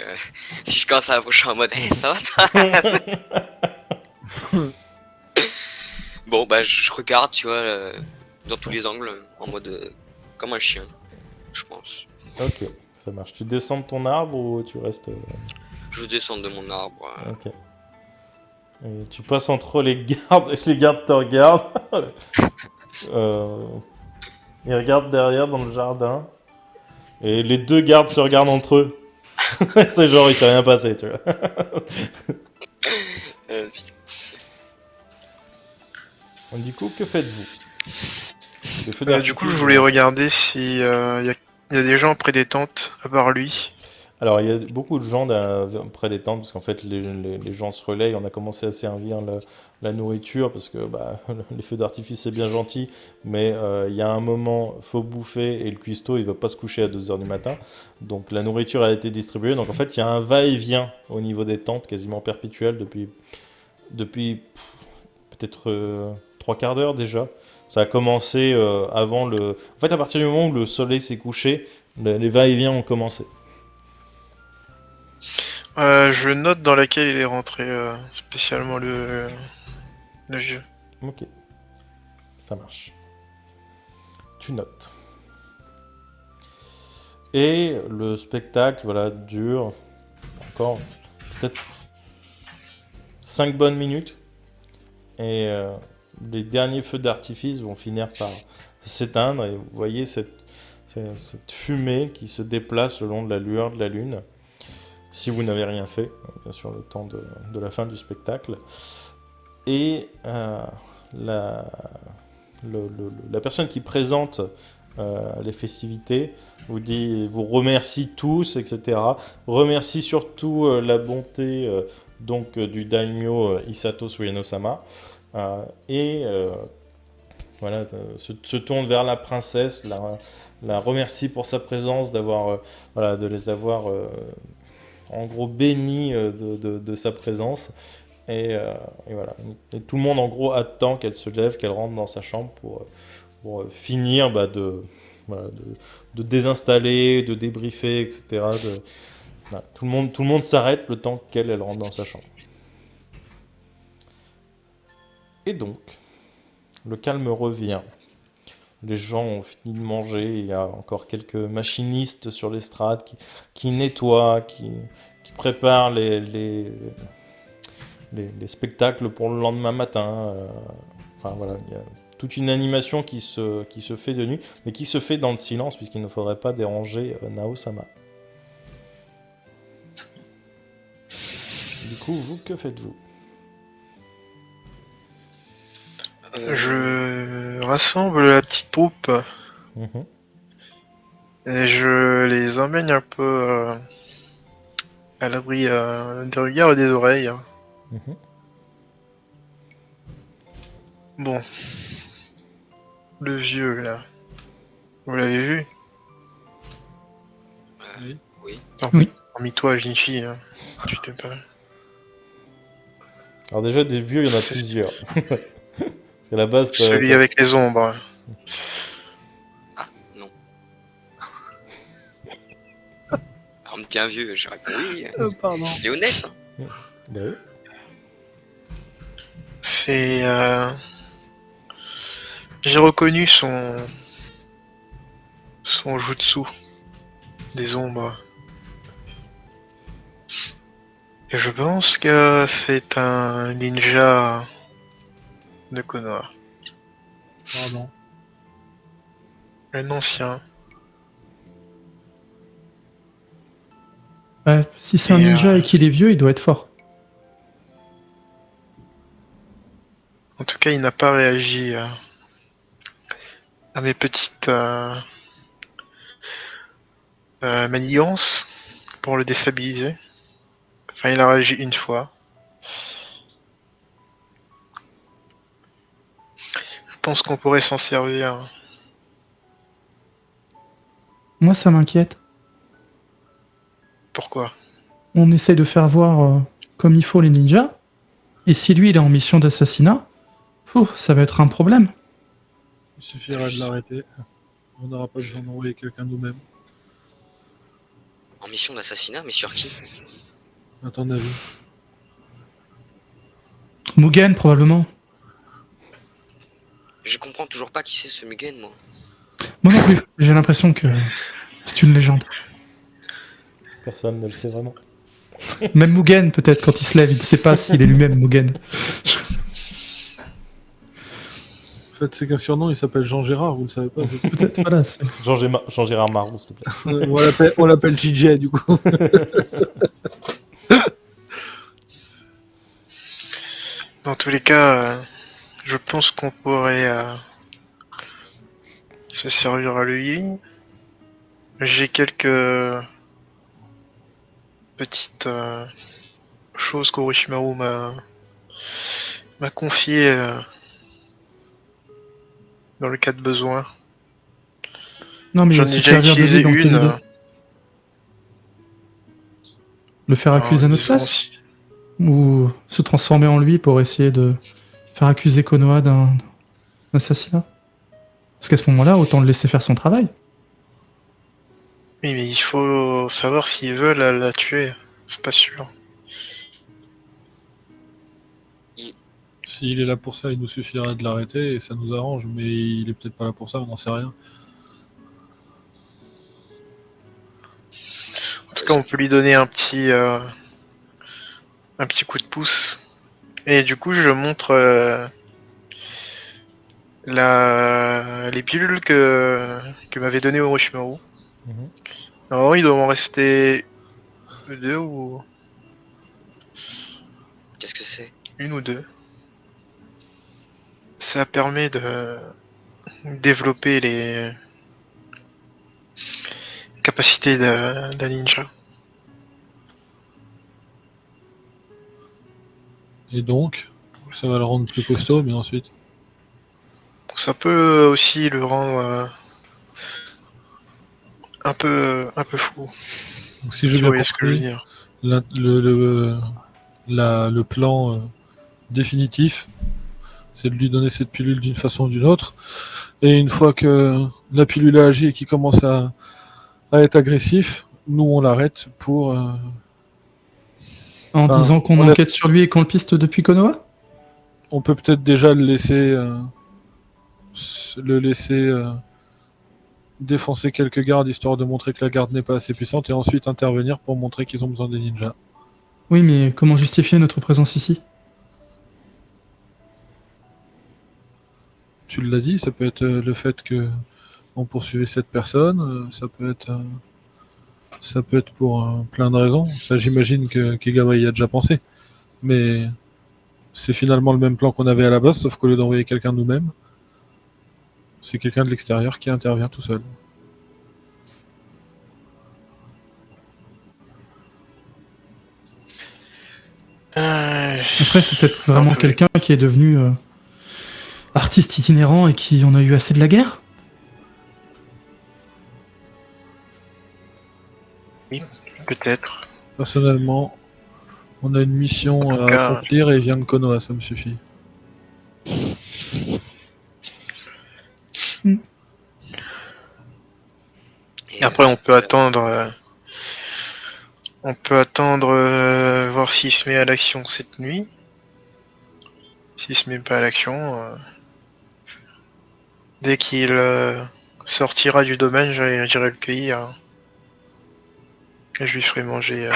si je commence à approcher en mode hey, ça va toi? Bon, bah je regarde, tu vois, dans tous les angles, en mode comme un chien, je pense. Ok, ça marche. Tu descends de ton arbre ou tu restes... Je descends de mon arbre. Ok. Et tu passes entre les gardes et les gardes te regardent. Ils regardent derrière dans le jardin. Et les 2 gardes se regardent entre eux. C'est genre, il s'est rien passé, tu vois. Putain. Du coup, que faites-vous? Le feu Du d'artifice, coup, je voulais regarder si y a des gens près des tentes, à part lui. Alors, il y a beaucoup de gens près des tentes, parce qu'en fait, les gens se relayent. On a commencé à servir la nourriture, parce que bah, les feux d'artifice, c'est bien gentil, mais il y a un moment, faut bouffer, et le cuistot, il va pas se coucher à 2h du matin. Donc, la nourriture a été distribuée. Donc, en fait, il y a un va-et-vient au niveau des tentes, quasiment perpétuel, depuis peut-être 3 quarts d'heure déjà. Ça a commencé avant le... En fait, à partir du moment où le soleil s'est couché, les va-et-vient ont commencé. Je note dans laquelle il est rentré, spécialement le vieux. Ok, ça marche. Tu notes. Et le spectacle, voilà, dure encore peut-être 5 bonnes minutes. Et les derniers feux d'artifice vont finir par s'éteindre. Et vous voyez cette fumée qui se déplace le long de la lueur de la lune. Si vous n'avez rien fait, bien sûr, le temps de la fin du spectacle. Et la personne qui présente les festivités vous remercie tous, etc. Remercie surtout la bonté donc du daimyo Isato Suyano-sama. Et voilà, se tourne vers la princesse, la remercie pour sa présence, voilà, de les avoir en gros bénis de sa présence. Et voilà. Et tout le monde en gros attend qu'elle se lève, qu'elle rentre dans sa chambre pour finir voilà, de désinstaller, de débriefer, etc. Voilà. Tout le monde s'arrête le temps qu'elle rentre dans sa chambre. Et donc, le calme revient. Les gens ont fini de manger, il y a encore quelques machinistes sur l'estrade qui nettoient, qui préparent les spectacles pour le lendemain matin. Enfin voilà, il y a toute une animation qui se fait de nuit, mais qui se fait dans le silence, puisqu'il ne faudrait pas déranger Nao-sama. Du coup, vous, que faites-vous? Je rassemble la petite troupe Mhm. Et je les emmène un peu à l'abri des regards et des oreilles. Mhm. Bon. Le vieux, là. Vous l'avez vu? Oui. Oui. Non, Oui. hormis toi, Jinchi, hein. Tu t'es pas... Alors déjà, des vieux, il y en a C'est- plusieurs. Parce qu'à la base, Celui avec les ombres. Ah, non. Alors, bien vieux, je réponds oui. Pardon. Il est honnête. Hein. Bah oui. C'est... J'ai reconnu son jutsu des ombres. Et je pense que c'est un ninja de Konoha. Pardon. Un ancien. Ouais, si c'est un Et, ninja et qu'il est vieux, il doit être fort. En tout cas, il n'a pas réagi à mes petites manigances pour le déstabiliser. Enfin, il a réagi une fois. Je pense qu'on pourrait s'en servir. Moi, ça m'inquiète. Pourquoi? On essaye de faire voir comme il faut les ninjas. Et si lui, il est en mission d'assassinat, ça va être un problème. Il suffira de l'arrêter. On n'aura pas besoin d'envoyer quelqu'un nous-mêmes. En mission d'assassinat, mais sur qui? À ton avis? Mugen, probablement. Je comprends toujours pas qui c'est ce Mugen, moi. Moi non plus. J'ai l'impression que c'est une légende. Personne ne le sait vraiment. Même Mugen, peut-être, quand il se lève, il ne sait pas s'il est lui-même Mugen. En fait, c'est qu'un surnom, il s'appelle Jean Gérard, vous ne savez pas. Peut-être, voilà. Jean-Gérard Marou, s'il te plaît. On l'appelle JJ, du coup. Dans tous les cas, je pense qu'on pourrait se servir à lui. J'ai quelques petites choses qu'Orochimaru m'a confiées dans le cas de besoin. Non, mais il J'en va ai se déjà servir de utilisé lui dans quelle une. idée Le faire accuser à notre disons place si- Ou se transformer en lui pour essayer de faire accuser Konoha d'un assassinat? Parce qu'à ce moment-là, autant le laisser faire son travail. Oui, mais il faut savoir s'ils veulent la tuer. C'est pas sûr. S'il est là pour ça, il nous suffirait de l'arrêter et ça nous arrange, mais il est peut-être pas là pour ça, on n'en sait rien. En tout cas, on peut lui donner un petit coup de pouce. Et du coup, je montre les pilules que m'avait donné Orochimaru. Mhm. Alors, il doit m'en rester deux ou Qu'est-ce que c'est? une ou deux. Ça permet de développer les capacités d'un ninja. Et donc, ça va le rendre plus costaud, mais ensuite... Ça peut aussi le rendre un peu fou. Donc, si Si j'ai vous bien voyez ce que je veux compris, dire. le plan définitif, c'est de lui donner cette pilule d'une façon ou d'une autre. Et une fois que la pilule a agi et qu'il commence à être agressif, nous on l'arrête pour... En Enfin, disant qu'on on enquête sur lui et qu'on le piste depuis Konoha? on peut peut-être déjà le laisser défoncer quelques gardes histoire de montrer que la garde n'est pas assez puissante et ensuite intervenir pour montrer qu'ils ont besoin des ninjas. Oui, mais comment justifier notre présence ici? Tu l'as dit, ça peut être le fait que on poursuivait cette personne, ça peut être pour plein de raisons. Ça, j'imagine que Kegawa y a déjà pensé. Mais c'est finalement le même plan qu'on avait à la base, sauf qu'au lieu d'envoyer quelqu'un de nous-mêmes, c'est quelqu'un de l'extérieur qui intervient tout seul. Après, c'est peut-être vraiment peu. quelqu'un qui est devenu artiste itinérant et qui en a eu assez de la guerre. Peut-être. Personnellement, on a une mission En tout à cas- accomplir et il vient de Konoha, ça me suffit. Et, Après, on peut attendre. On peut attendre voir s'il se met à l'action cette nuit. S'il se met pas à l'action, dès qu'il sortira du domaine, j'irai le cueillir. Et je lui ferai manger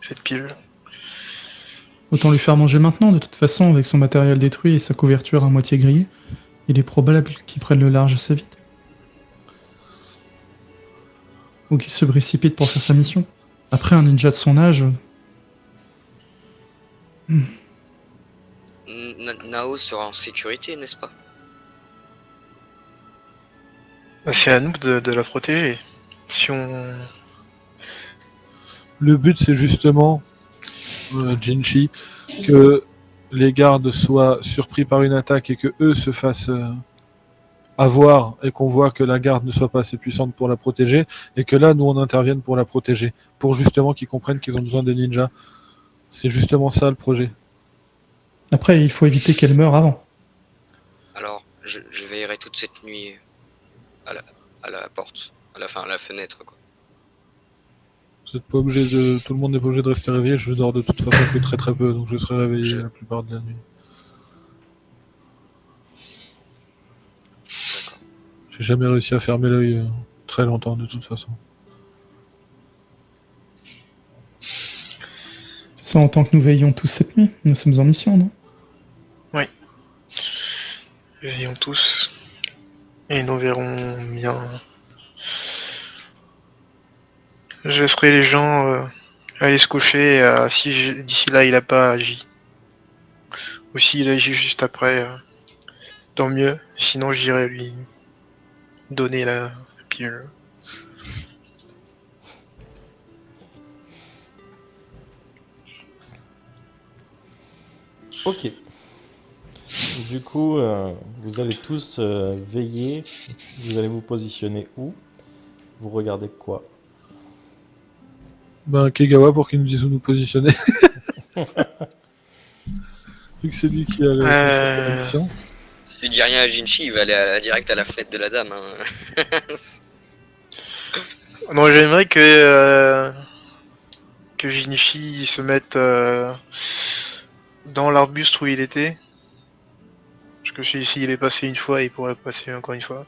cette pile. Autant lui faire manger maintenant, de toute façon, avec son matériel détruit et sa couverture à moitié grillée. Il est probable qu'il prenne le large assez vite. Ou qu'il se précipite pour faire sa mission. Après, un ninja de son âge... Nao sera en sécurité, n'est-ce pas? C'est à nous de la protéger. Si on... Le but, c'est justement, Jinchi, que les gardes soient surpris par une attaque et que eux se fassent avoir et qu'on voit que la garde ne soit pas assez puissante pour la protéger et que là, nous, on intervienne pour la protéger. Pour justement qu'ils comprennent qu'ils ont besoin des ninjas. C'est justement ça le projet. Après, il faut éviter qu'elle meure avant. Alors, je veillerai toute cette nuit à la porte, à la fenêtre, quoi. Vous êtes pas obligé de... Tout le monde n'est pas obligé de rester réveillé. Je dors de toute façon que très très peu, donc je serai réveillé la plupart de la nuit. D'accord. J'ai jamais réussi à fermer l'œil très longtemps de toute façon. Ça, en tant que nous veillons tous cette nuit, nous sommes en mission, non? Veillons tous. Et nous verrons bien. Je laisserai les gens aller se coucher si d'ici là il a pas agi. Ou s'il agit juste après, tant mieux. Sinon j'irai lui donner la pilule. Ok. Du coup, vous allez tous veiller. Vous allez vous positionner où? Vous regardez quoi? Ben, Kegawa pour qu'il nous dise où nous positionner. Vu que c'est lui qui a la mission. Si tu dis rien à Jinchi, il va aller direct à la fenêtre de la dame. Hein. Non, j'aimerais que Jinichi se mette dans l'arbuste où il était. Parce que s'il est passé une fois, il pourrait passer encore une fois.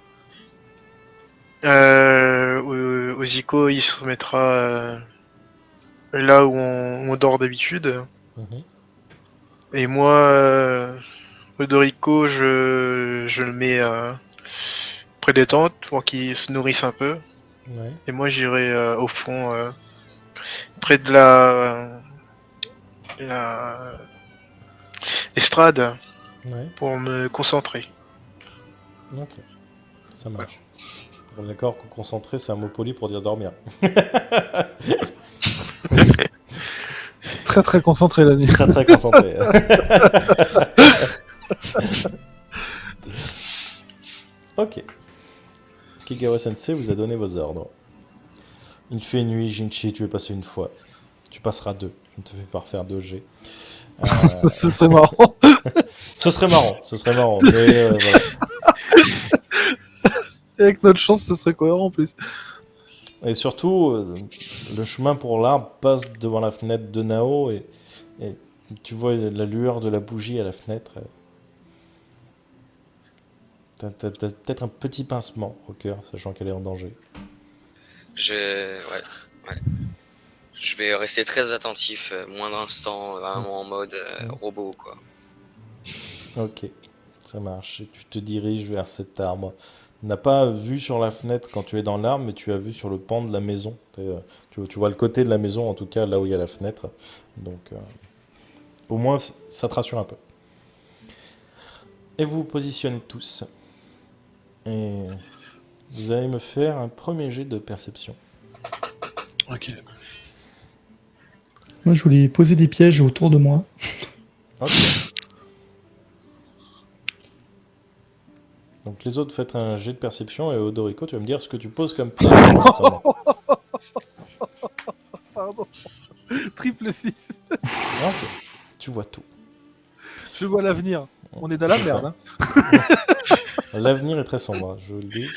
Oziko, il se remettra là où on dort d'habitude. Mhm. Et moi, Odorico, je le mets près des tentes pour qu'il se nourrisse un peu. Ouais. Et moi, j'irai au fond, près de la estrade, Ouais. pour me concentrer. Ok. Ça marche. On est d'accord que concentrer, c'est un mot poli pour dire dormir. Très très concentré la nuit. Très très concentré. Ok. Kigawa Sensei vous a donné vos ordres. Il fait nuit, Jinchi, tu veux passer une fois. Tu passeras 2. Je ne te fais pas refaire 2 G. Ce serait marrant. Ce serait marrant. Mais voilà. Et avec notre chance, ce serait cohérent en plus. Et surtout, le chemin pour l'arbre passe devant la fenêtre de Nao et tu vois la lueur de la bougie à la fenêtre. T'as peut-être un petit pincement au cœur, sachant qu'elle est en danger. Ouais. Je vais rester très attentif, moins d'instants, vraiment en mode robot, quoi. Ok, ça marche. Et tu te diriges vers cet arbre. Tu n'as pas vu sur la fenêtre quand tu es dans l'arbre, mais tu as vu sur le pan de la maison. Tu vois le côté de la maison, en tout cas là où il y a la fenêtre. Donc, au moins, ça te rassure un peu. Et vous vous positionnez tous. Et vous allez me faire un premier jet de perception. Ok. Moi, je voulais poser des pièges autour de moi. Ok. Donc les autres, faites un jet de perception et Odorico, tu vas me dire ce que tu poses comme piège. Notamment. Pardon. Triple 6. Ok. Tu vois tout. Je vois l'avenir. On est dans la C'est merde. ça. Hein. L'avenir est très sombre, je vous le dis.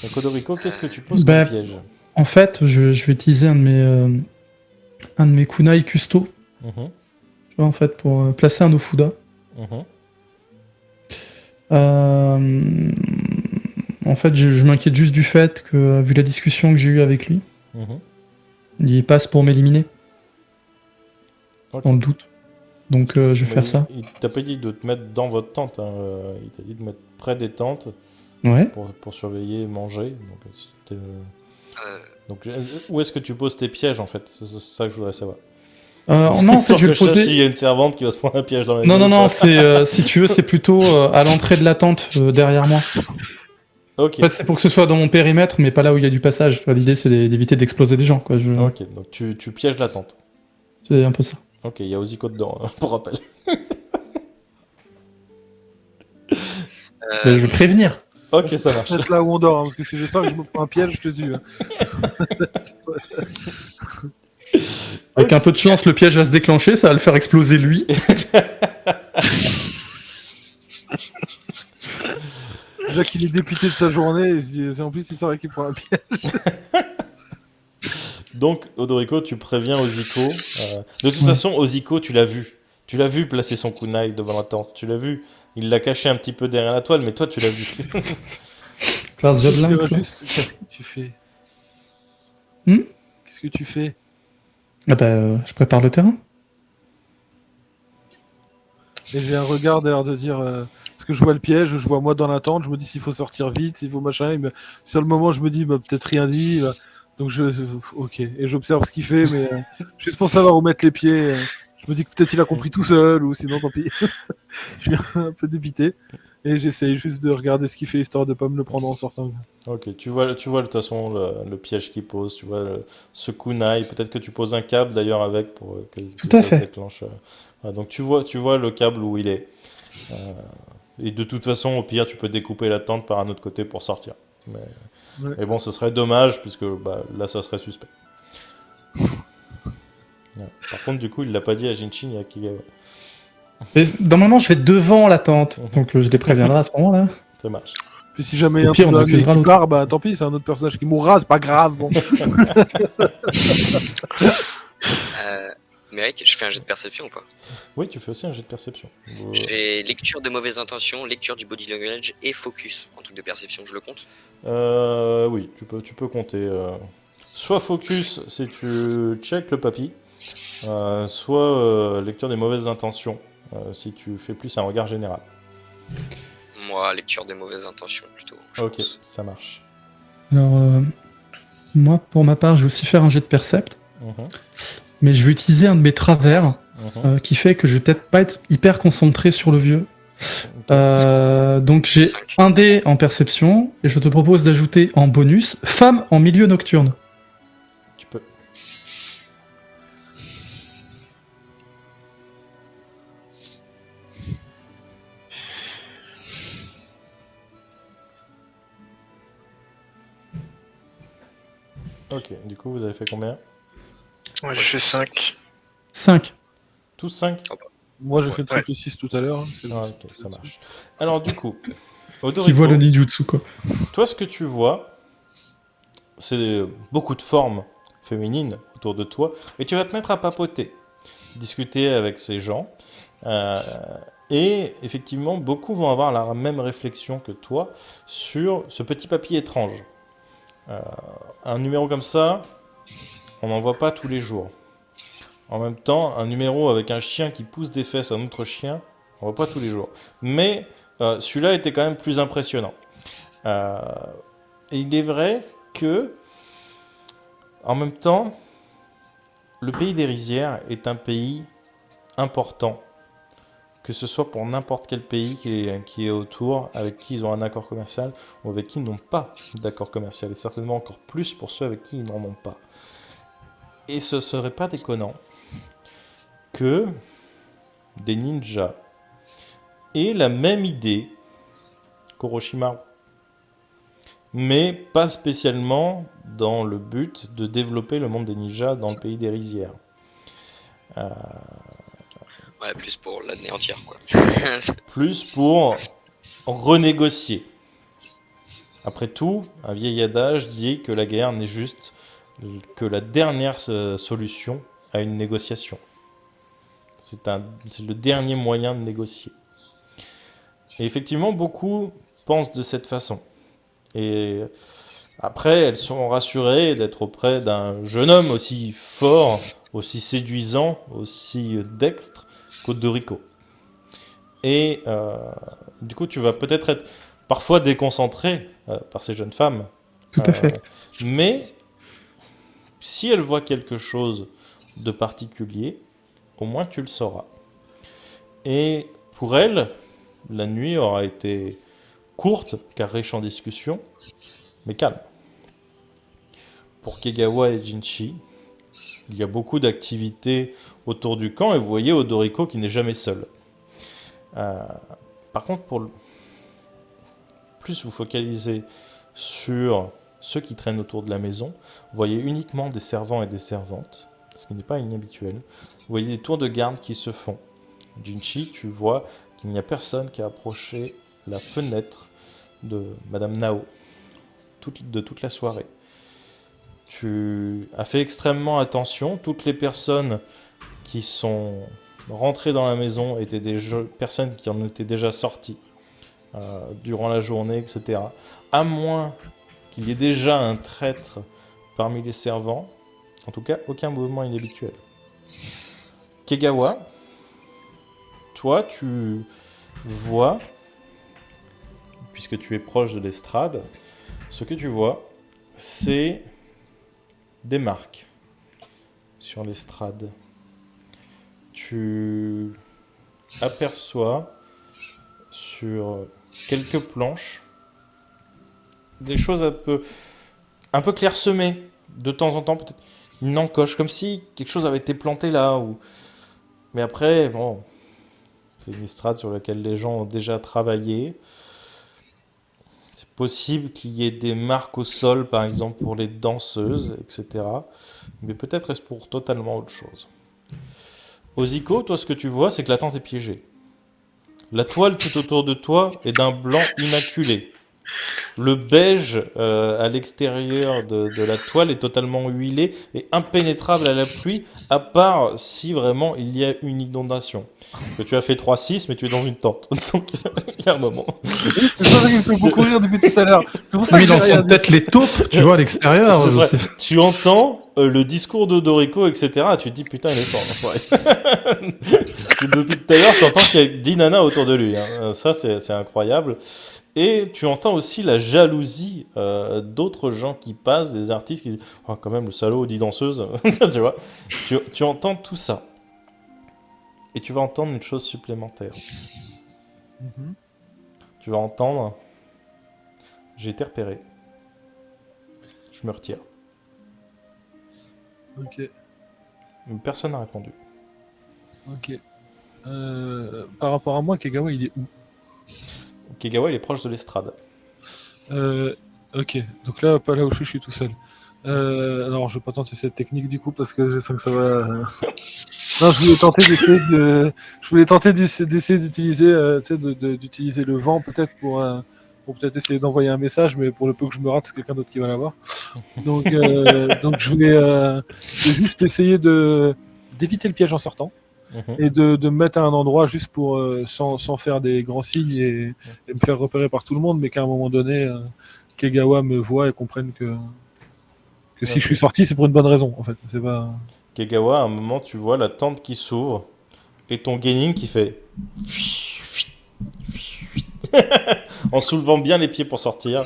Donc Odorico, qu'est-ce que tu poses Bah, comme piège? En fait, je vais utiliser un de mes kunai custo, Mhm, tu vois, en fait, pour placer un Ofuda. mhm. En fait, je m'inquiète juste du fait que, vu la discussion que j'ai eue avec lui, Mhm. il passe pour m'éliminer, Ok. dans le doute. Donc, je vais Mais faire ça. il t'a pas dit de te mettre dans votre tente, hein, il t'a dit de mettre près des tentes Ouais. pour surveiller et manger. Donc, Euh, donc, où est-ce que tu poses tes pièges en fait? C'est ça que je voudrais savoir. Non, en fait, Histoire je vais que le je sache s'il y poser. a une servante qui va se prendre un piège dans la Non, nuit non, ou non, pas. c'est, si tu veux, c'est plutôt à l'entrée de la tente, derrière moi. Ok. En fait, c'est pour que ce soit dans mon périmètre, mais pas là où il y a du passage. Tu vois, l'idée, c'est d'éviter d'exploser des gens, quoi. Ok, donc tu pièges la tente. C'est un peu ça. Ok, il y a Oziko dedans, pour rappel. Mais je vais prévenir. Ok, ça marche. Peut-être là où on dort, hein, parce que si je sens que je me prends un piège, je te tue. Hein. Avec un peu de chance, le piège va se déclencher, ça va le faire exploser lui. Déjà qu'il est dépité de sa journée, il se dit, en plus il saurait qu'il prend un piège. Donc, Odorico, tu préviens Oziko. De toute Ouais. façon, Oziko, tu l'as vu. Tu l'as vu placer son kunai devant la tente. Tu l'as vu. Il l'a caché un petit peu derrière la toile, mais toi, tu l'as vu. Classe Je Jade dirais Lynx, là. juste, qu'est-ce que tu fais Hmm Qu'est-ce que tu fais Ah bah, je prépare le terrain. Et j'ai un regard d'air de dire, parce que je vois le piège, je vois moi dans la tente, je me dis s'il faut sortir vite, s'il faut machin, sur le moment je me dis, bah, peut-être rien dit, bah, donc ok, et j'observe ce qu'il fait, mais juste pour savoir où mettre les pieds, je me dis que peut-être il a compris tout seul, ou sinon tant pis. Je suis un peu débité, et j'essaye juste de regarder ce qu'il fait, histoire de pas me le prendre en sortant. Ok, tu vois de toute façon le piège qu'il pose. Tu vois ce kunai. Peut-être que tu poses un câble d'ailleurs avec pour que Tout à ça se fait. déclenche. Voilà, donc tu vois le câble où il est. Et de toute façon, au pire, tu peux découper la tente par un autre côté pour sortir. Mais, Ouais. mais bon, ce serait dommage puisque bah, là, ça serait suspect. Ouais. Par contre, du coup, il l'a pas dit à Jinshin et à Kigawa. Et normalement, je vais devant la tente, donc je les préviendrai à ce moment-là. Ça marche. Puis si jamais il y a Au un pire, truc on dans la nuit accusera qui l'autre. part, bah tant pis, c'est un autre personnage qui mourra, c'est pas grave, bon. Méric, je fais un jet de perception ou pas? Oui, tu fais aussi un jet de perception. J'ai lecture des mauvaises intentions, lecture du body language et focus. Un truc de perception, je le compte. Oui, tu peux compter. Soit focus si tu check le papy, soit lecture des mauvaises intentions si tu fais plus un regard général. Moi, lecture des mauvaises intentions plutôt. je Ok, pense. ça marche. Alors, moi, pour ma part, je vais aussi faire un jet de percept, Mhm, mais je vais utiliser un de mes travers mhm. qui fait que je vais peut-être pas être hyper concentré sur le vieux. Ok. Donc j'ai 5. un dé en perception et je te propose d'ajouter en bonus femme en milieu nocturne. Tu peux. Ok, du coup, vous avez fait combien? Ouais, j'ai fait 5. 5. Tous 5? Moi j'ai fait le Ouais. triple 6 tout à l'heure. Hein, c'est Ah, bon, ok, c'est- ça marche. Alors, du coup, Qui Odorico, voit le ninjutsu, quoi. toi, ce que tu vois, c'est beaucoup de formes féminines autour de toi, et tu vas te mettre à papoter, discuter avec ces gens, euh, et effectivement, beaucoup vont avoir la même réflexion que toi sur ce petit papier étrange. Un numéro comme ça, on n'en voit pas tous les jours. En même temps, un numéro avec un chien qui pousse des fesses à un autre chien, on voit pas tous les jours. Mais celui-là était quand même plus impressionnant. Et il est vrai que, en même temps, le pays des rizières est un pays important. Que ce soit pour n'importe quel pays qui est autour, avec qui ils ont un accord commercial, ou avec qui ils n'ont pas d'accord commercial. Et certainement encore plus pour ceux avec qui ils n'en ont pas. Et ce serait pas déconnant que des ninjas ait la même idée qu'Orochimaru. Mais pas spécialement dans le but de développer le monde des ninjas dans le pays des rizières. Ouais, plus pour l'anéantir, quoi. Plus pour renégocier. Après tout, un vieil adage dit que la guerre n'est juste que la dernière solution à une négociation. C'est le dernier moyen de négocier. Et effectivement, beaucoup pensent de cette façon. Et après, elles sont rassurées d'être auprès d'un jeune homme aussi fort, aussi séduisant, aussi dextre qu'Odoriko. Et du coup, tu vas peut-être être parfois déconcentré par ces jeunes femmes. Tout à fait. Mais si elles voient quelque chose de particulier, au moins tu le sauras. Et pour elles, la nuit aura été courte, car riche en discussions, mais calme. Pour Kegawa et Jinchi, il y a beaucoup d'activités autour du camp, et vous voyez Odoriko qui n'est jamais seul. Par contre, plus vous focalisez sur ceux qui traînent autour de la maison, vous voyez uniquement des servants et des servantes, ce qui n'est pas inhabituel. Vous voyez des tours de garde qui se font. Jinchi, tu vois qu'il n'y a personne qui a approché la fenêtre de Madame Nao de toute la soirée. Tu as fait extrêmement attention. Toutes les personnes qui sont rentrées dans la maison étaient des personnes qui en étaient déjà sorties durant la journée, etc. À moins qu'il y ait déjà un traître parmi les servants. En tout cas, aucun mouvement inhabituel. Kegawa, toi, tu vois, puisque tu es proche de l'estrade, ce que tu vois, c'est des marques sur l'estrade. Tu aperçois sur quelques planches des choses un peu clairsemées. De temps en temps, peut-être une encoche, comme si quelque chose avait été planté là. Mais après, bon, c'est une estrade sur laquelle les gens ont déjà travaillé. C'est possible qu'il y ait des marques au sol, par exemple, pour les danseuses, etc. Mais peut-être est-ce pour totalement autre chose. Oziko, toi, ce que tu vois, c'est que la tente est piégée. La toile tout autour de toi est d'un blanc immaculé. Le beige à l'extérieur de la toile est totalement huilé et impénétrable à la pluie, à part si vraiment il y a une inondation. Parce que tu as fait 3-6, mais tu es dans une tente. Donc il y a un moment. Oui, c'est ça qui me fait beaucoup rire depuis tout à l'heure. C'est pour ça Oui, que j'ai rien dit. peut-être les taupes, tu vois, à l'extérieur. C'est vrai. Tu entends le discours d'Odoriko, etc. Tu te dis putain, il est fort, l'enfoiré. Depuis tout à l'heure, tu entends qu'il y a 10 nanas autour de lui. Hein. Ça, c'est incroyable. Et tu entends aussi la jalousie d'autres gens qui passent, des artistes qui disent « Oh, quand même, le salaud, 10 danseuses !» Tu vois, tu entends tout ça. Et tu vas entendre une chose supplémentaire. Mhm. Tu vas entendre « J'ai été repéré. Je me retire. Ok, ». Personne n'a répondu. ok. Par rapport à moi, Kegawa, il est où? Kegawa, il est proche de l'estrade. Ok, donc là, pas là où je suis tout seul. Alors, je vais pas tenter cette technique du coup parce que je sens que ça va. Non, je voulais tenter d'essayer d'utiliser, tu sais, d'utiliser le vent peut-être pour peut-être essayer d'envoyer un message, mais pour le peu que je me rate, c'est quelqu'un d'autre qui va l'avoir. Donc, donc je voulais juste essayer d'éviter le piège en sortant. Et de me mettre à un endroit juste pour sans faire des grands signes et me faire repérer par tout le monde, mais qu'à un moment donné, Kegawa me voit et comprenne que si je suis sorti, c'est pour une bonne raison, en fait. C'est pas... Kegawa, à un moment, tu vois la tente qui s'ouvre et ton Genin qui fait en soulevant bien les pieds pour sortir.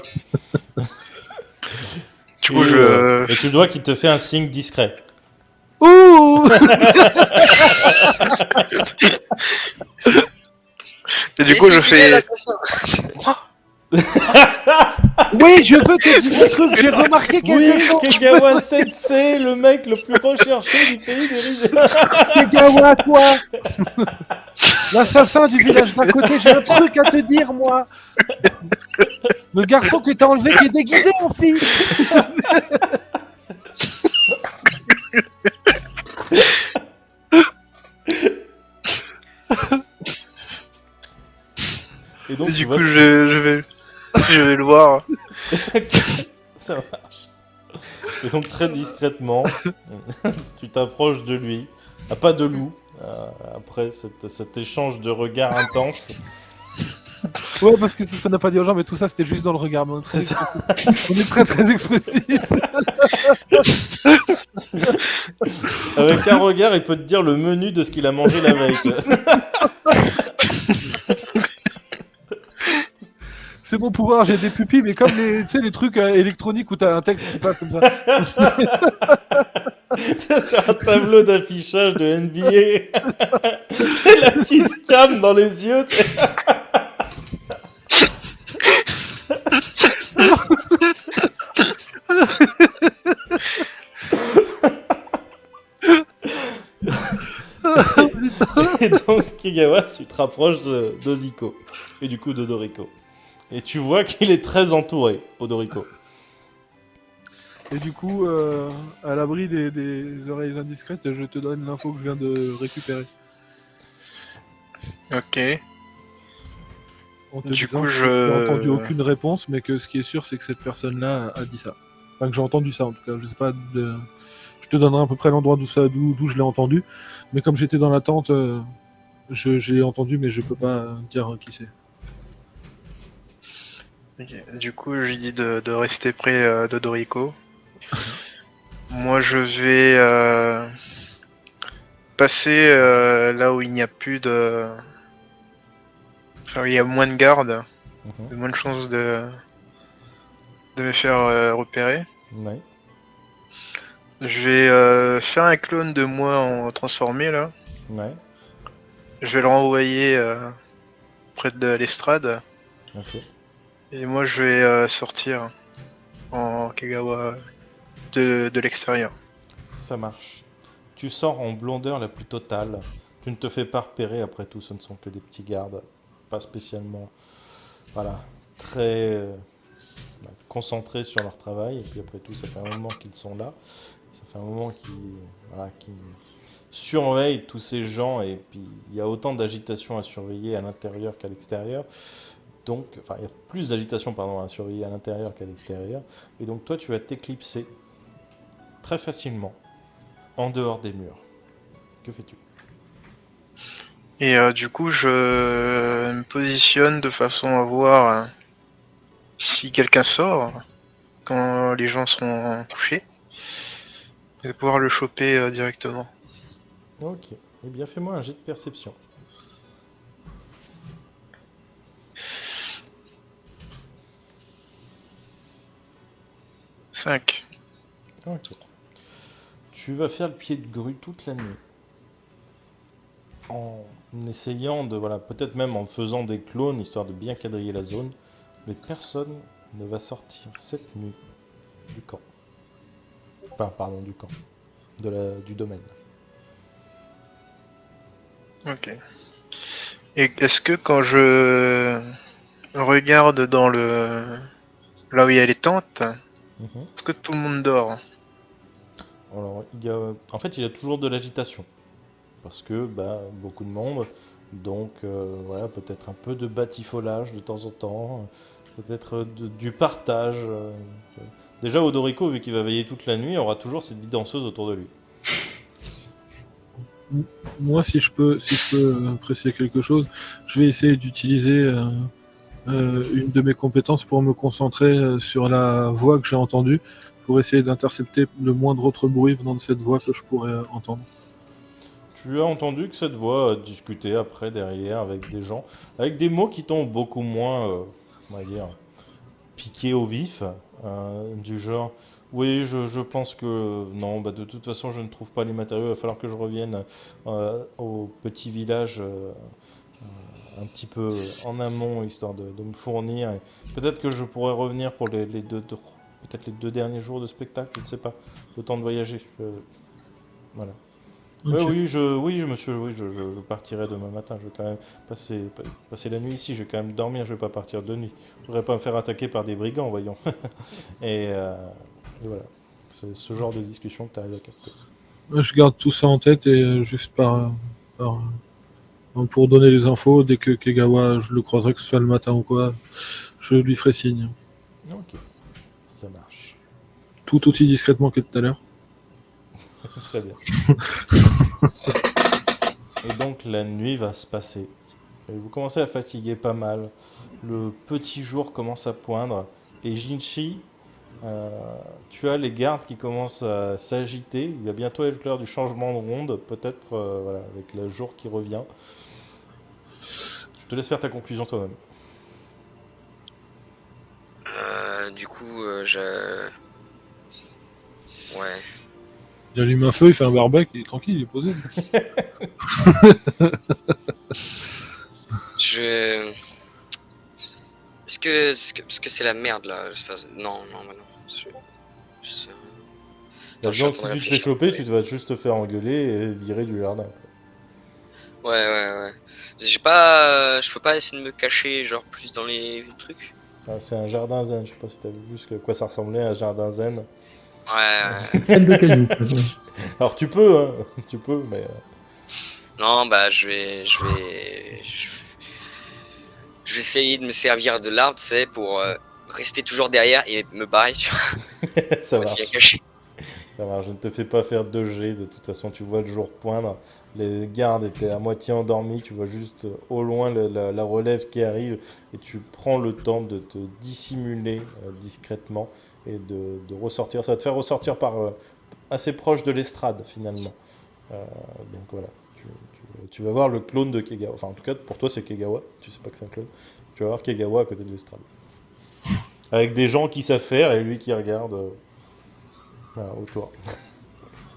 Du coup, Et tu dois qu'il te fait un signe discret. Ouh Et du coup, je fais. Oui, je veux te dire un truc, j'ai remarqué quelque chose. Kegawa Sensei, le mec le plus recherché du pays des rizières. Kegawa, quoi. L'assassin du village d'à côté, j'ai un truc à te dire, moi. Le garçon que t'as enlevé qui est déguisé en fille. Et donc, Du tu coup, vas... je vais le voir. Ça marche. Et donc, très discrètement, tu t'approches de lui. Ah, pas de loup. Après cet échange de regards intense. Ouais, parce que c'est ce qu'on n'a pas dit aux gens, mais tout ça c'était juste dans le regard. Mais C'est ça. on est très très expressif. Avec un regard, il peut te dire le menu de ce qu'il a mangé la veille. C'est mon pouvoir, j'ai des pupilles, mais comme les, tu sais, les trucs électroniques où t'as un texte qui passe comme ça. C'est un tableau d'affichage de NBA. C'est là qui se calme dans les yeux. Tu sais. Et donc, Kigawa, tu te rapproches d'Oziko. Et du coup, d'Odoriko. Et tu vois qu'il est très entouré, Odoriko. Et du coup, à l'abri des oreilles indiscrètes, je te donne l'info que je viens de récupérer. Ok. En te Du disant coup, que j'ai entendu aucune réponse, mais que ce qui est sûr, c'est que cette personne-là a dit ça. Enfin, que j'ai entendu ça en tout cas. Je sais pas. Je te donnerai à peu près l'endroit d'où je l'ai entendu. Mais comme j'étais dans l'attente, je l'ai entendu, mais je peux pas dire qui c'est. Ok. Du coup, je lui dis de rester près d'Odoriko. Moi, je vais passer là où il n'y a plus de... Enfin, où il y a moins de gardes, Mhm. moins de chances de me faire repérer. Ouais. Je vais faire un clone de moi en transformé là. Ouais. Je vais le renvoyer près de l'estrade. Ok. Et moi, je vais sortir en Kagawa de l'extérieur. Ça marche. Tu sors en blondeur la plus totale. Tu ne te fais pas repérer, après tout, ce ne sont que des petits gardes. Pas spécialement, voilà, très concentrés sur leur travail. Et puis après tout, ça fait un moment qu'ils sont là. Ça fait un moment qu'ils surveillent tous ces gens. Et puis, il y a autant d'agitation à surveiller à l'intérieur qu'à l'extérieur. Donc, enfin, il y a plus d'agitation, pardon, à surveiller à l'intérieur qu'à l'extérieur. Et donc, toi, tu vas t'éclipser très facilement en dehors des murs. Que fais-tu? Et du coup, je me positionne de façon à voir si quelqu'un sort quand les gens seront couchés. Et de pouvoir le choper directement. Ok. Eh bien, fais-moi un jet de perception. « 5. Ok. Tu vas faire le pied de grue toute la nuit. En essayant de, voilà, peut-être même en faisant des clones, histoire de bien quadriller la zone. Mais personne ne va sortir cette nuit du camp. Enfin, pardon, du camp. Du domaine. Ok. Et est-ce que quand je regarde dans le... là où il y a les tentes, Mhm. est-ce que tout le monde dort? Alors, en fait, il y a toujours de l'agitation. Parce que beaucoup de monde, donc voilà, peut-être un peu de batifolage de temps en temps, peut-être du partage. Déjà, Odoriko, vu qu'il va veiller toute la nuit, aura toujours cette 10 danseuses autour de lui. Moi, si je peux apprécier quelque chose, je vais essayer d'utiliser une de mes compétences pour me concentrer sur la voix que j'ai entendue, pour essayer d'intercepter le moindre autre bruit venant de cette voix que je pourrais entendre. Tu as entendu que cette voix discutait après, derrière, avec des gens, avec des mots qui t'ont beaucoup moins, on va dire, piqué au vif, du genre, oui, je pense que, non, de toute façon, je ne trouve pas les matériaux, il va falloir que je revienne au petit village un petit peu en amont, histoire de me fournir. Et peut-être que je pourrais revenir pour les peut-être les 2 derniers jours de spectacle, je ne sais pas, le temps de voyager. Voilà. Ouais, Ok. oui, monsieur, oui, je partirai demain matin. Je vais quand même passer la nuit ici. Je vais quand même dormir. Je vais pas partir de nuit. Je voudrais pas me faire attaquer par des brigands, voyons. et, euh, et voilà. C'est ce genre de discussion que tu arrives à capter. Je garde tout ça en tête et juste pour donner les infos, dès que Kegawa, je le croiserai, que ce soit le matin ou quoi, je lui ferai signe. Ok, ça marche. Tout aussi discrètement que tout à l'heure. Très bien. Et donc la nuit va se passer. Et vous commencez à fatiguer pas mal. Le petit jour commence à poindre. Et Jinchi, tu as les gardes qui commencent à s'agiter. Il va bientôt être l'heure du changement de ronde, peut-être voilà, avec le jour qui revient. Je te laisse faire ta conclusion toi-même. Du coup, Ouais. Il allume un feu, il fait un barbecue, il est tranquille, il est posé. Je... Est-ce que c'est la merde là? Je sais pas. Non, bah non. Je- Attends, je suis en Donc train si de tu te fais réfléchir. choper, tu vas juste te faire engueuler et virer du jardin. Ouais. J'ai pas. Je peux pas essayer de me cacher, genre, plus dans les trucs. Ah, c'est un jardin zen, je sais pas si t'as vu quoi ça ressemblait à un jardin zen. Ouais. Pleine de cailloux. Alors tu peux, hein, tu peux, mais... Non, bah, je vais essayer de me servir de l'arbre, tu sais, pour rester toujours derrière et me barrer, tu vois. ça Bien marche. caché. Ça marche, je ne te fais pas faire 2G, de toute façon tu vois le jour poindre, les gardes étaient à moitié endormis, tu vois juste au loin la relève qui arrive et tu prends le temps de te dissimuler discrètement et de ressortir, ça va te faire ressortir par assez proche de l'estrade finalement. Donc voilà, tu vas voir le clone de Kegawa, enfin en tout cas pour toi c'est Kegawa, tu sais pas que c'est un clone, tu vas voir Kegawa à côté de l'estrade. Avec des gens qui savent faire et lui qui regarde voilà, autour.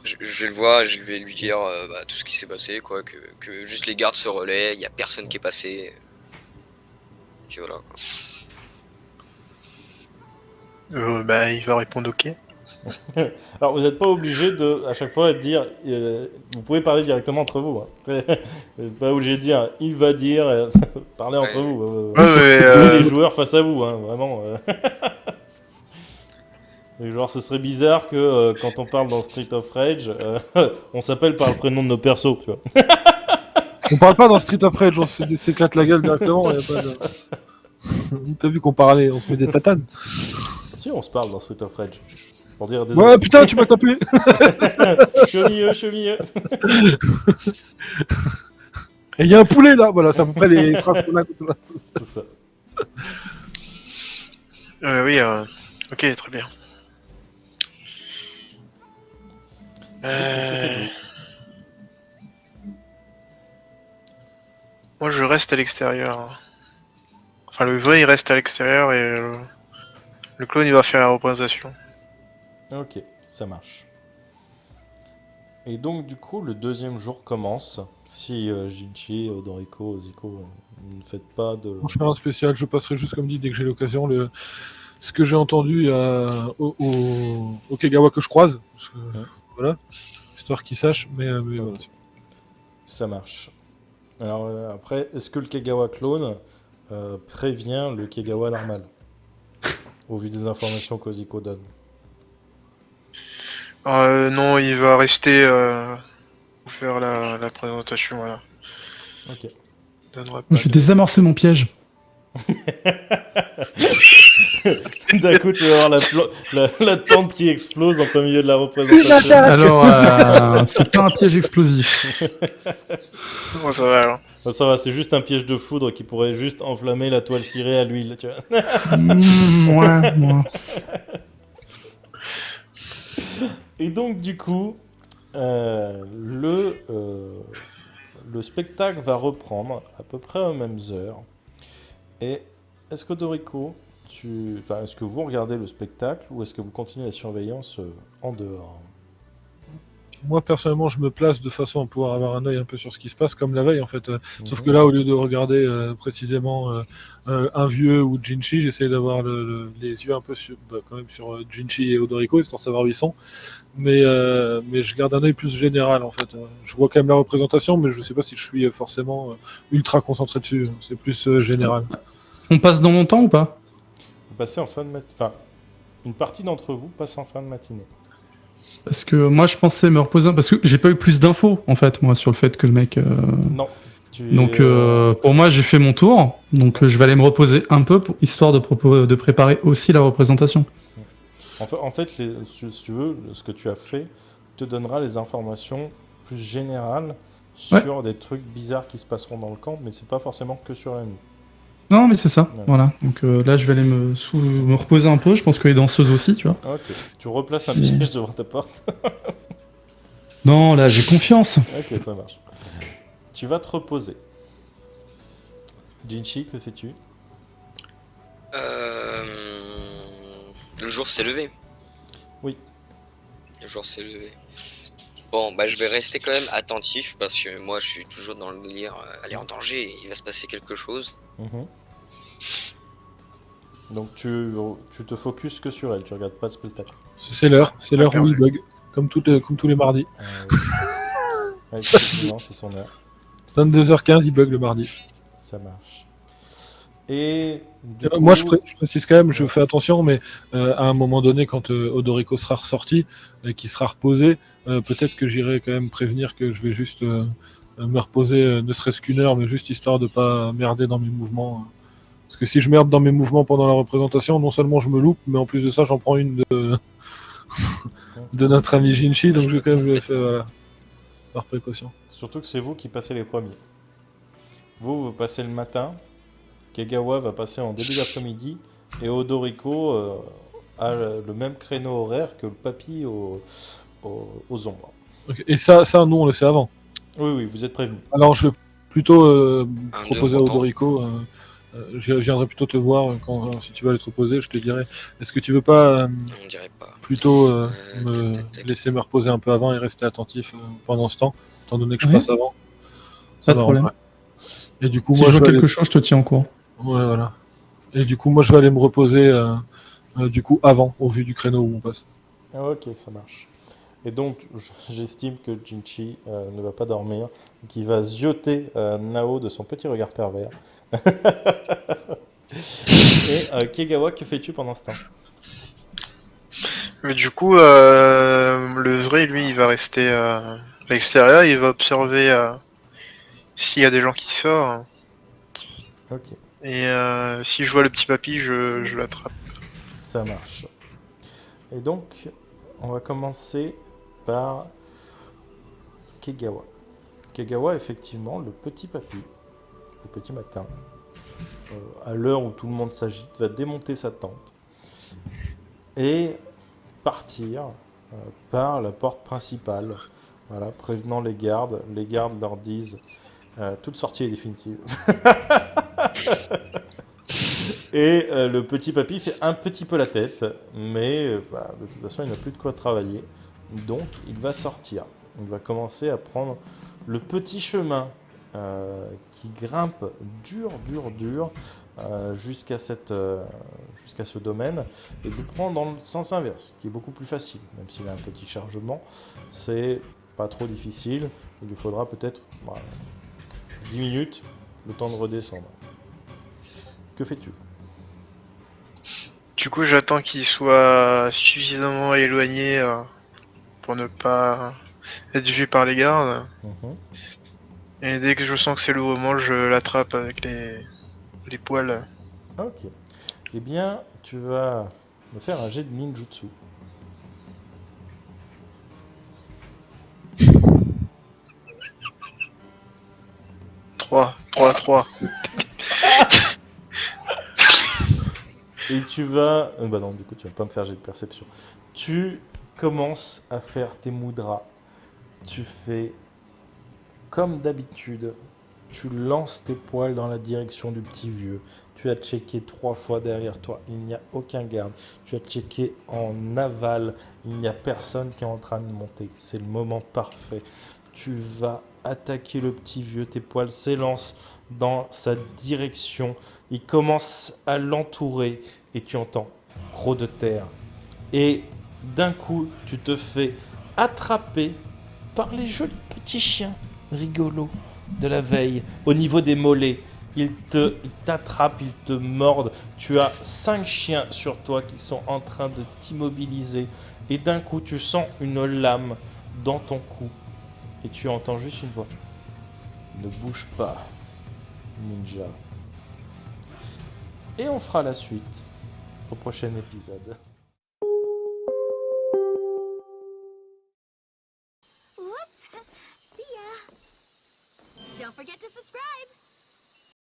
Je vais le voir, je vais lui dire bah, tout ce qui s'est passé, quoi, que juste les gardes se relaient, il y a personne qui est passé. Puis voilà, quoi. Bah, il va répondre ok. Alors, vous n'êtes pas obligé de, à chaque fois, dire. Vous pouvez parler directement entre vous. Hein. Vous n'êtes pas obligé de dire. Il va dire. Parlez entre Ouais. vous. Ouais, mais, Les joueurs face à vous, hein, vraiment. Et genre, ce serait bizarre que quand on parle dans Street of Rage, on s'appelle par le prénom de nos persos, tu vois. On parle pas dans Street of Rage, on s'éclate la gueule directement. Y a pas de... T'as vu qu'on parlait, on se met des tatanes. Si, on se parle dans Street of Rage. Pour dire désolé. Ouais, putain, tu m'as tapé. Chevilleux. Et y a un poulet là, voilà, c'est à peu près les phrases qu'on a. C'est ça. oui, ok, très bien. Que faites-vous? Moi, je reste à l'extérieur. Enfin, le vrai, il reste à l'extérieur et le clone, il va faire la représentation. Ok, ça marche. Et donc, du coup, le deuxième jour commence. Si Jinchi, Doriko, Ziko, ne faites pas de... Je ferai un spécial, je passerai juste comme dit dès que j'ai l'occasion ce que j'ai entendu au Kegawa que je croise. Parce que, voilà, histoire qu'il sache, mais voilà. Ça marche. Alors après, est-ce que le Kegawa clone prévient le Kegawa normal? Au vu des informations qu'Oziko donne. Non, il va rester pour faire la présentation, voilà. Ok. Il donnera pas Je vais de- désamorcer mon piège. D'un coup, tu vas voir la tente qui explose en plein milieu de la représentation. Alors, c'est pas un piège explosif. Bon, ça va alors. Bon, ça va, c'est juste un piège de foudre qui pourrait juste enflammer la toile cirée à l'huile, tu vois. Moi. Et donc, du coup, le spectacle va reprendre à peu près aux mêmes heures. Et est-ce que Doriko, est-ce que vous regardez le spectacle ou est-ce que vous continuez la surveillance en dehors? Moi, personnellement, je me place de façon à pouvoir avoir un œil un peu sur ce qui se passe, comme la veille, en fait. Sauf que là, au lieu de regarder précisément un vieux ou Jinchi, j'essaie d'avoir les yeux un peu quand même sur Jinchi et Odoriko, histoire de savoir où ils sont. Mais je garde un œil plus général, en fait. Je vois quand même la représentation, mais je sais pas si je suis forcément ultra concentré dessus. C'est plus général. On passe dans mon temps ou pas? Vous passez en fin de matinée. Enfin, une partie d'entre vous passe en fin de matinée. Parce que moi, je pensais me reposer, parce que j'ai pas eu plus d'infos, en fait, moi, sur le fait que le mec... Non. Donc, pour moi, j'ai fait mon tour, donc je vais aller me reposer un peu, histoire de préparer aussi la représentation. En fait, si tu veux, ce que tu as fait te donnera les informations plus générales sur des trucs bizarres qui se passeront dans le camp, mais c'est pas forcément que sur l'ennemi. Non, mais c'est ça, Ouais. voilà. Donc là, je vais aller me reposer un peu, je pense que les danseuses aussi, tu vois. Ok. Tu replaces un piège devant ta porte. Non, là, j'ai confiance. Ok, ça marche. Tu vas te reposer. Jinchi, que fais-tu? Le jour s'est levé. Oui. Le jour s'est levé. Bon, bah je vais rester quand même attentif parce que moi je suis toujours dans le délire. Elle est en danger, il va se passer quelque chose. Mhm. Donc tu te focuses que sur elle, tu regardes pas de spectacle. C'est l'heure où il bug, comme tous les mardis. Oui. Ouais, effectivement, c'est son heure. 22h15, il bug le mardi. Ça marche. Et du Moi, coup, je précise quand même, je fais attention, mais à un moment donné, quand Odoriko sera ressorti et qu'il sera reposé, peut-être que j'irai quand même prévenir que je vais juste me reposer, ne serait-ce qu'une heure, mais juste histoire de pas merder dans mes mouvements. Parce que si je merde dans mes mouvements pendant la représentation, non seulement je me loupe, mais en plus de ça, j'en prends une de notre ami Jinchi, donc je vais quand même le faire voilà, par précaution. surtout que c'est vous qui passez les premiers. Vous passez le matin, Kagawa va passer en début d'après-midi, et Odoriko a le même créneau horaire que le papy aux ombres. Ok. Et ça, nous, on le sait avant. Oui, vous êtes prévenus. Alors, je vais plutôt proposer à demi-temps. Odoriko. Je viendrai plutôt te voir si tu vas aller te reposer. Je te dirai. Est-ce que tu veux pas On dirait pas. plutôt Tac. laisser me reposer un peu avant et rester attentif pendant ce temps, étant donné que je Ouais. passe avant? Pas de problème. Et du coup, Si moi, je je vois vais quelque aller... chose, je te tiens au courant. Ouais, voilà. Et du coup, moi, je vais aller me reposer du coup avant, au vu du créneau où on passe. Ok, ça marche. Et donc, j'estime que Jinchi ne va pas dormir, et qu'il va zioter Nao de son petit regard pervers. Et Kegawa, que fais-tu pendant ce temps? Mais du coup, le vrai, lui, il va rester à l'extérieur, il va observer s'il y a des gens qui sortent. Ok, Et si je vois le petit papy, je l'attrape. ça marche. Et donc, on va commencer par Kegawa. Kegawa, effectivement, le petit papy, le petit matin, à l'heure où tout le monde s'agite, va démonter sa tente et partir par la porte principale, voilà, prévenant les gardes. Les gardes leur disent toute sortie est définitive. Et le petit papy fait un petit peu la tête, mais de toute façon il n'a plus de quoi travailler, donc il va sortir. Il va commencer à prendre le petit chemin qui grimpe dur jusqu'à ce domaine, et le prend dans le sens inverse, qui est beaucoup plus facile, même s'il a un petit chargement, c'est pas trop difficile, il lui faudra peut-être 10 minutes, le temps de redescendre. Que fais-tu? Du coup, j'attends qu'il soit suffisamment éloigné pour ne pas être vu par les gardes. Et dès que je sens que c'est le moment, je l'attrape avec les poils. Ok. Eh bien, tu vas me faire un jet de ninjutsu. Trois. Et tu vas... bah non, du coup, tu vas pas me faire jet de perception. Tu commences à faire tes mudras. Tu fais comme d'habitude Tu lances tes poils dans la direction du petit vieux. Tu as checké 3 fois derrière toi, il n'y a aucun garde. Tu as checké en aval, il n'y a personne qui est en train de monter. C'est le moment parfait. Tu vas attaquer le petit vieux, tes poils s'élancent dans sa direction. Il commence à l'entourer et tu entends croc de terre. Et d'un coup, tu te fais attraper par les jolis petits chiens rigolos de la veille au niveau des mollets. Ils t'attrapent, ils te mordent. Tu as 5 chiens sur toi qui sont en train de t'immobiliser. Et d'un coup, tu sens une lame dans ton cou. Et tu entends juste une voix. Ne bouge pas, ninja. Et on fera la suite au prochain épisode. Whoops! See ya! Don't forget to subscribe!